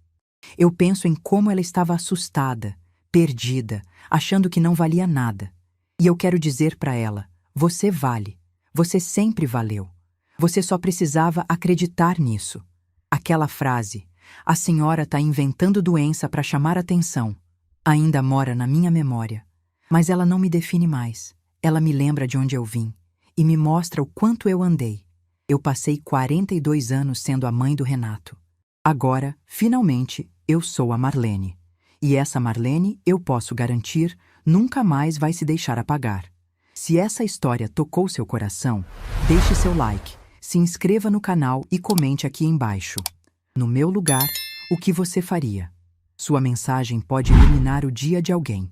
Eu penso em como ela estava assustada, perdida, achando que não valia nada. E eu quero dizer para ela: você vale. Você sempre valeu. Você só precisava acreditar nisso. Aquela frase: a senhora está inventando doença para chamar atenção, ainda mora na minha memória. Mas ela não me define mais. Ela me lembra de onde eu vim e me mostra o quanto eu andei. Eu passei 42 anos sendo a mãe do Renato. Agora, finalmente, eu sou a Marlene. E essa Marlene, eu posso garantir, nunca mais vai se deixar apagar. Se essa história tocou seu coração, deixe seu like, se inscreva no canal e comente aqui embaixo. No meu lugar, o que você faria? Sua mensagem pode iluminar o dia de alguém.